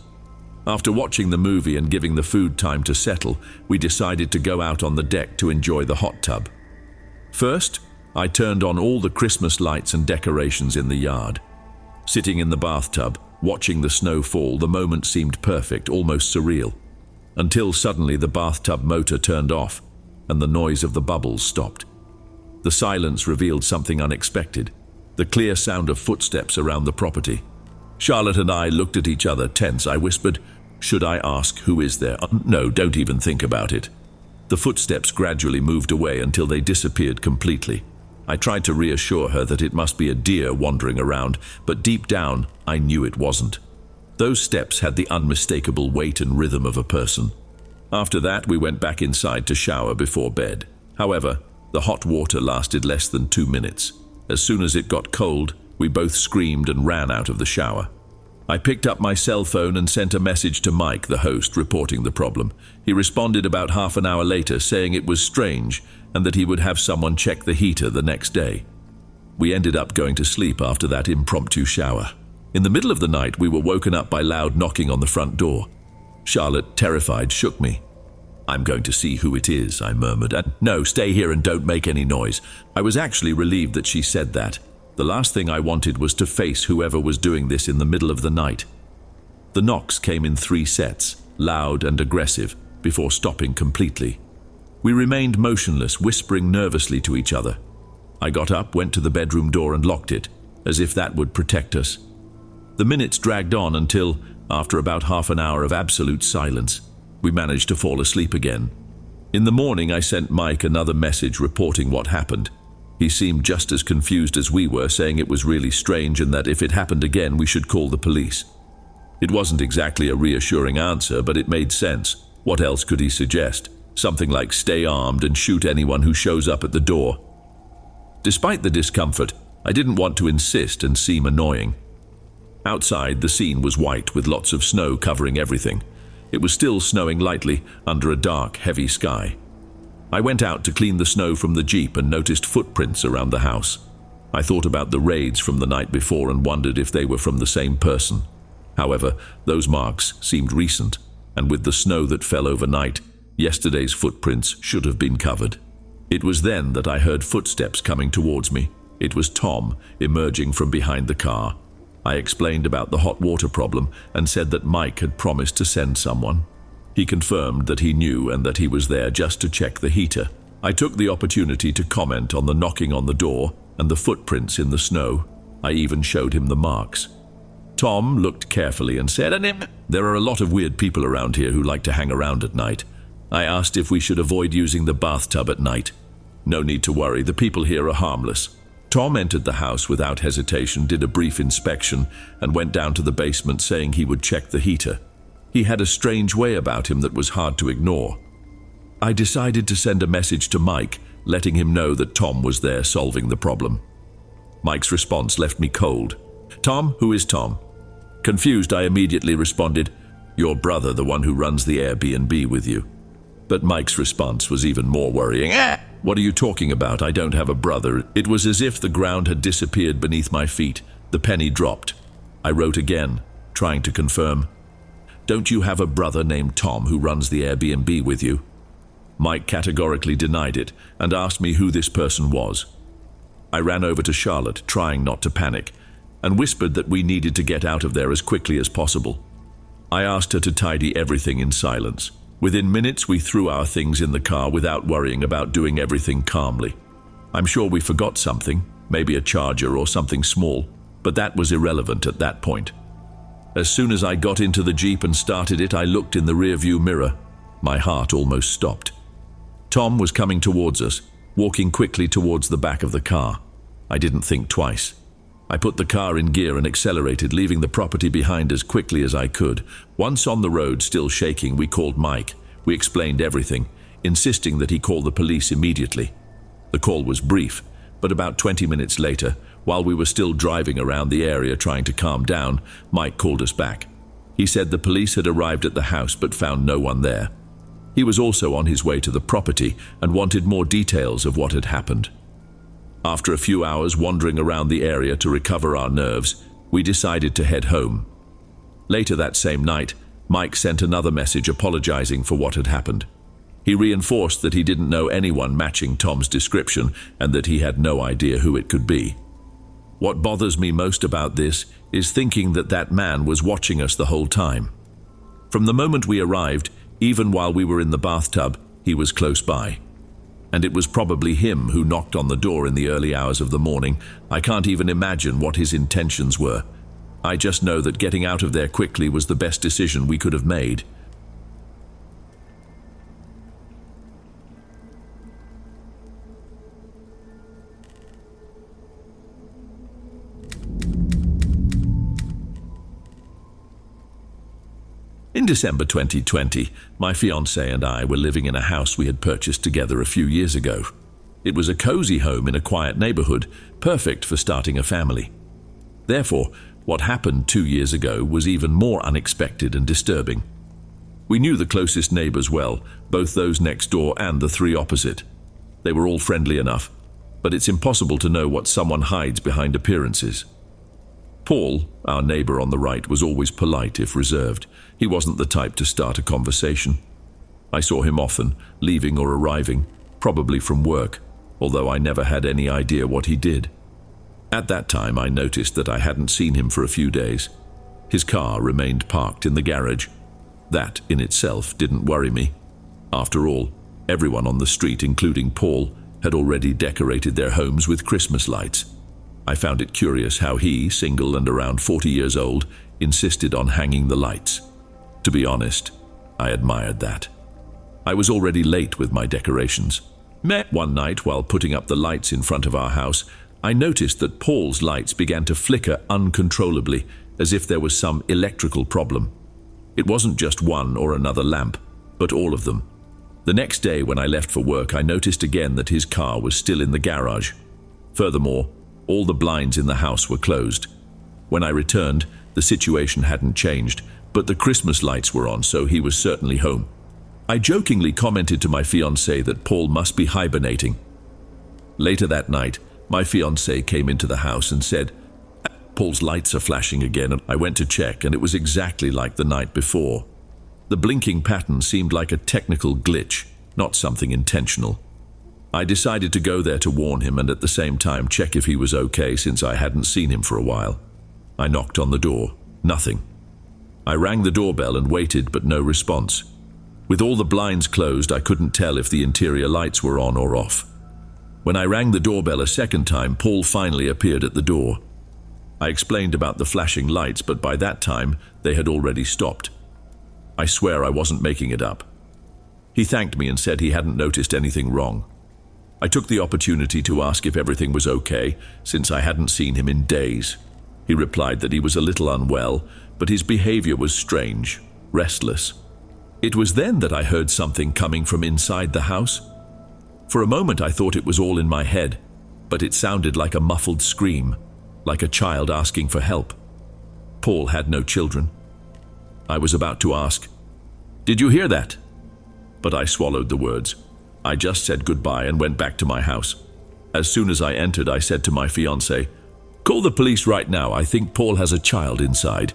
After watching the movie and giving the food time to settle, we decided to go out on the deck to enjoy the hot tub. First, I turned on all the Christmas lights and decorations in the yard. Sitting in the bathtub, watching the snow fall, the moment seemed perfect, almost surreal, until suddenly the bathtub motor turned off and the noise of the bubbles stopped. The silence revealed something unexpected: the clear sound of footsteps around the property. Charlotte and I looked at each other, tense. I whispered, "Should I ask who is there?" "No, don't even think about it." The footsteps gradually moved away until they disappeared completely. I tried to reassure her that it must be a deer wandering around, but deep down, I knew it wasn't. Those steps had the unmistakable weight and rhythm of a person. After that, we went back inside to shower before bed. However, the hot water lasted less than 2 minutes. As soon as it got cold, we both screamed and ran out of the shower. I picked up my cell phone and sent a message to Mike, the host, reporting the problem. He responded about half an hour later, saying it was strange and that he would have someone check the heater the next day. We ended up going to sleep after that impromptu shower. In the middle of the night, we were woken up by loud knocking on the front door. Charlotte, terrified, shook me. "I'm going to see who it is," I murmured. "And no, stay here and don't make any noise." I was actually relieved that she said that. The last thing I wanted was to face whoever was doing this in the middle of the night. The knocks came in 3 sets, loud and aggressive, before stopping completely. We remained motionless, whispering nervously to each other. I got up, went to the bedroom door and locked it, as if that would protect us. The minutes dragged on until, after about half an hour of absolute silence, we managed to fall asleep again. In the morning, I sent Mike another message reporting what happened. He seemed just as confused as we were, saying it was really strange and that if it happened again, we should call the police. It wasn't exactly a reassuring answer, but it made sense. What else could he suggest? Something like stay armed and shoot anyone who shows up at the door. Despite the discomfort, I didn't want to insist and seem annoying. Outside, the scene was white with lots of snow covering everything. It was still snowing lightly under a dark, heavy sky. I went out to clean the snow from the Jeep and noticed footprints around the house. I thought about the raids from the night before and wondered if they were from the same person. However, those marks seemed recent, and with the snow that fell overnight, yesterday's footprints should have been covered. It was then that I heard footsteps coming towards me. It was Tom emerging from behind the car. I explained about the hot water problem and said that Mike had promised to send someone. He confirmed that he knew and that he was there just to check the heater. I took the opportunity to comment on the knocking on the door and the footprints in the snow. I even showed him the marks. Tom looked carefully and said, "There are a lot of weird people around here who like to hang around at night." I asked if we should avoid using the bathtub at night. "No need to worry, the people here are harmless." Tom entered the house without hesitation, did a brief inspection, and went down to the basement saying he would check the heater. He had a strange way about him that was hard to ignore. I decided to send a message to Mike, letting him know that Tom was there solving the problem. Mike's response left me cold. "Tom? Who is Tom?" Confused, I immediately responded, "Your brother, the one who runs the Airbnb with you." But Mike's response was even more worrying. "What are you talking about? I don't have a brother." It was as if the ground had disappeared beneath my feet. The penny dropped. I wrote again, trying to confirm. "Don't you have a brother named Tom who runs the Airbnb with you?" Mike categorically denied it and asked me who this person was. I ran over to Charlotte, trying not to panic, and whispered that we needed to get out of there as quickly as possible. I asked her to tidy everything in silence. Within minutes, we threw our things in the car without worrying about doing everything calmly. I'm sure we forgot something, maybe a charger or something small, but that was irrelevant at that point. As soon as I got into the Jeep and started it, I looked in the rearview mirror. My heart almost stopped. Tom was coming towards us, walking quickly towards the back of the car. I didn't think twice. I put the car in gear and accelerated, leaving the property behind as quickly as I could. Once on the road, still shaking, we called Mike. We explained everything, insisting that he call the police immediately. The call was brief, but about 20 minutes later, while we were still driving around the area trying to calm down, Mike called us back. He said the police had arrived at the house but found no one there. He was also on his way to the property and wanted more details of what had happened. After a few hours wandering around the area to recover our nerves, we decided to head home. Later that same night, Mike sent another message apologizing for what had happened. He reinforced that he didn't know anyone matching Tom's description and that he had no idea who it could be. What bothers me most about this is thinking that that man was watching us the whole time. From the moment we arrived, even while we were in the bathtub, he was close by. And it was probably him who knocked on the door in the early hours of the morning. I can't even imagine what his intentions were. I just know that getting out of there quickly was the best decision we could have made. In December 2020, my fiancé and I were living in a house we had purchased together a few years ago. It was a cozy home in a quiet neighborhood, perfect for starting a family. Therefore, what happened 2 years ago was even more unexpected and disturbing. We knew the closest neighbors well, both those next door and the three opposite. They were all friendly enough, but it's impossible to know what someone hides behind appearances. Paul, our neighbor on the right, was always polite if reserved. He wasn't the type to start a conversation. I saw him often, leaving or arriving, probably from work, although I never had any idea what he did. At that time, I noticed that I hadn't seen him for a few days. His car remained parked in the garage. That, in itself, didn't worry me. After all, everyone on the street, including Paul, had already decorated their homes with Christmas lights. I found it curious how he, single and around 40 years old, insisted on hanging the lights. To be honest, I admired that. I was already late with my decorations. One night, while putting up the lights in front of our house, I noticed that Paul's lights began to flicker uncontrollably, as if there was some electrical problem. It wasn't just one or another lamp, but all of them. The next day when I left for work, I noticed again that his car was still in the garage. Furthermore, all the blinds in the house were closed. When I returned, the situation hadn't changed, but the Christmas lights were on, so he was certainly home. I jokingly commented to my fiancé that Paul must be hibernating. Later that night, my fiancé came into the house and said, "Paul's lights are flashing again." And I went to check, and it was exactly like the night before. The blinking pattern seemed like a technical glitch, not something intentional. I decided to go there to warn him and at the same time check if he was okay, since I hadn't seen him for a while. I knocked on the door. Nothing. I rang the doorbell and waited, but no response. With all the blinds closed, I couldn't tell if the interior lights were on or off. When I rang the doorbell a second time, Paul finally appeared at the door. I explained about the flashing lights, but by that time, they had already stopped. I swear I wasn't making it up. He thanked me and said he hadn't noticed anything wrong. I took the opportunity to ask if everything was okay, since I hadn't seen him in days. He replied that he was a little unwell, but his behavior was strange, restless. It was then that I heard something coming from inside the house. For a moment I thought it was all in my head, but it sounded like a muffled scream, like a child asking for help. Paul had no children. I was about to ask, "Did you hear that?" But I swallowed the words. I just said goodbye and went back to my house. As soon as I entered, I said to my fiancé, "Call the police right now. I think Paul has a child inside."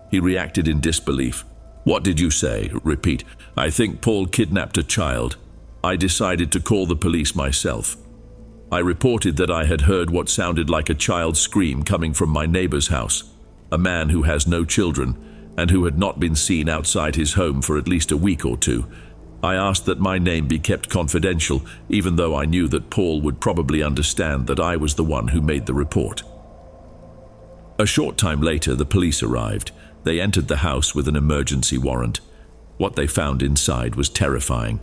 He reacted in disbelief. "What did you say?" Repeat. "I think Paul kidnapped a child." I decided to call the police myself. I reported that I had heard what sounded like a child's scream coming from my neighbor's house, a man who has no children and who had not been seen outside his home for at least a week or two. I asked that my name be kept confidential, even though I knew that Paul would probably understand that I was the one who made the report. A short time later, the police arrived. They entered the house with an emergency warrant. What they found inside was terrifying.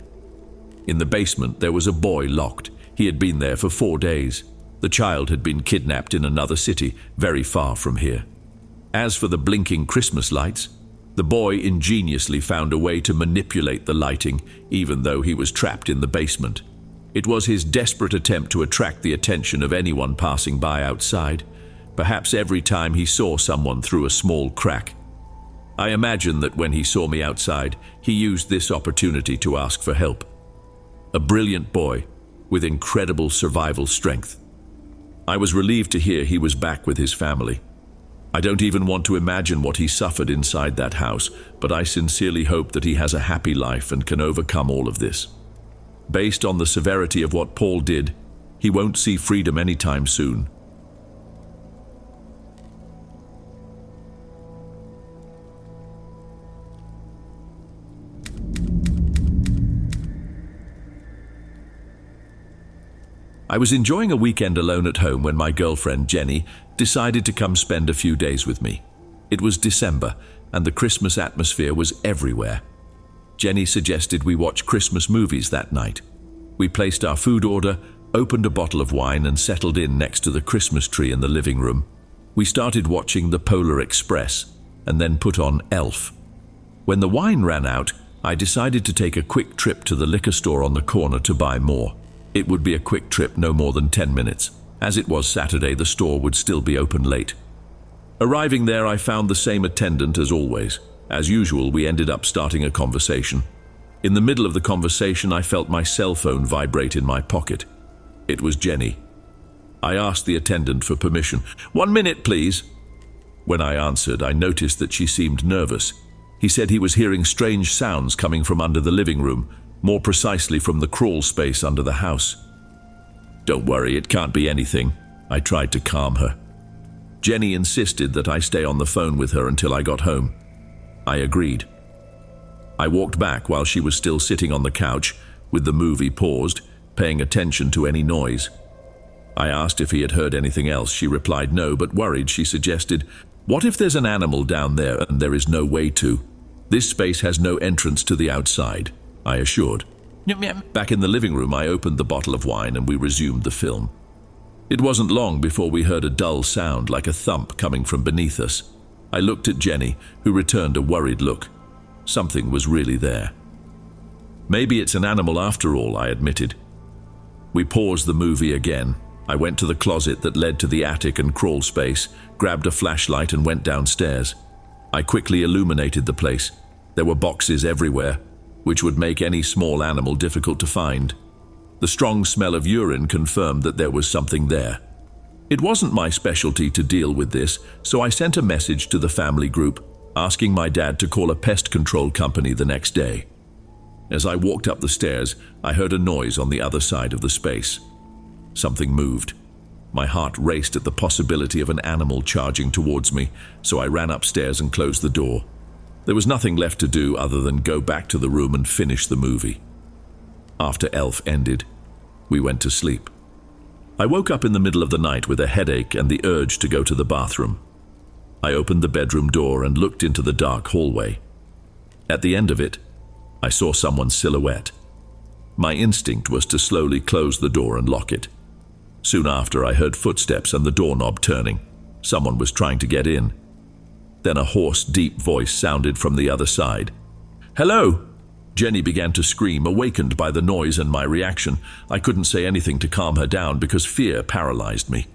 In the basement, there was a boy locked. He had been there for 4 days. The child had been kidnapped in another city, very far from here. As for the blinking Christmas lights, the boy ingeniously found a way to manipulate the lighting, even though he was trapped in the basement. It was his desperate attempt to attract the attention of anyone passing by outside, perhaps every time he saw someone through a small crack. I imagine that when he saw me outside, he used this opportunity to ask for help. A brilliant boy with incredible survival strength. I was relieved to hear he was back with his family. I don't even want to imagine what he suffered inside that house, but I sincerely hope that he has a happy life and can overcome all of this. Based on the severity of what Paul did, he won't see freedom anytime soon. I was enjoying a weekend alone at home when my girlfriend, Jenny, decided to come spend a few days with me. It was December, and the Christmas atmosphere was everywhere. Jenny suggested we watch Christmas movies that night. We placed our food order, opened a bottle of wine, and settled in next to the Christmas tree in the living room. We started watching The Polar Express, and then put on Elf. When the wine ran out, I decided to take a quick trip to the liquor store on the corner to buy more. It would be a quick trip, no more than 10 minutes. As it was Saturday, the store would still be open late. Arriving there, I found the same attendant as always. As usual, we ended up starting a conversation. In the middle of the conversation, I felt my cell phone vibrate in my pocket. It was Jenny. I asked the attendant for permission. "1 minute, please." When I answered, I noticed that she seemed nervous. He said he was hearing strange sounds coming from under the living room, more precisely from the crawl space under the house. "Don't worry, it can't be anything." I tried to calm her. Jenny insisted that I stay on the phone with her until I got home. I agreed. I walked back while she was still sitting on the couch, with the movie paused, paying attention to any noise. I asked if he had heard anything else. She replied no, but worried, she suggested, "What if there's an animal down there and there is no way to? This space has no entrance to the outside," I assured. Back in the living room, I opened the bottle of wine and we resumed the film. It wasn't long before we heard a dull sound like a thump coming from beneath us. I looked at Jenny, who returned a worried look. Something was really there. "Maybe it's an animal after all," I admitted. We paused the movie again. I went to the closet that led to the attic and crawl space, grabbed a flashlight and went downstairs. I quickly illuminated the place. There were boxes everywhere, which would make any small animal difficult to find. The strong smell of urine confirmed that there was something there. It wasn't my specialty to deal with this, so I sent a message to the family group, asking my dad to call a pest control company the next day. As I walked up the stairs, I heard a noise on the other side of the space. Something moved. My heart raced at the possibility of an animal charging towards me, so I ran upstairs and closed the door. There was nothing left to do other than go back to the room and finish the movie. After Elf ended, we went to sleep. I woke up in the middle of the night with a headache and the urge to go to the bathroom. I opened the bedroom door and looked into the dark hallway. At the end of it, I saw someone's silhouette. My instinct was to slowly close the door and lock it. Soon after, I heard footsteps and the doorknob turning. Someone was trying to get in. Then a hoarse, deep voice sounded from the other side. "Hello!" Jenny began to scream, awakened by the noise and my reaction. I couldn't say anything to calm her down because fear paralyzed me.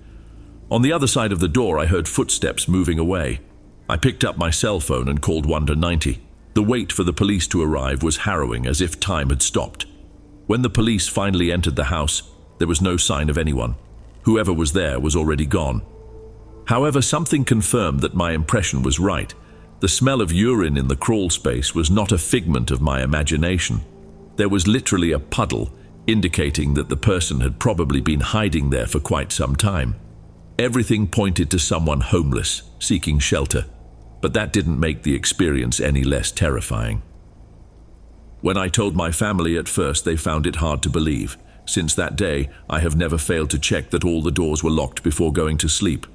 On the other side of the door, I heard footsteps moving away. I picked up my cell phone and called 190. The wait for the police to arrive was harrowing, as if time had stopped. When the police finally entered the house, there was no sign of anyone. Whoever was there was already gone. However, something confirmed that my impression was right. The smell of urine in the crawl space was not a figment of my imagination. There was literally a puddle, indicating that the person had probably been hiding there for quite some time. Everything pointed to someone homeless, seeking shelter, but that didn't make the experience any less terrifying. When I told my family at first, they found it hard to believe. Since that day, I have never failed to check that all the doors were locked before going to sleep.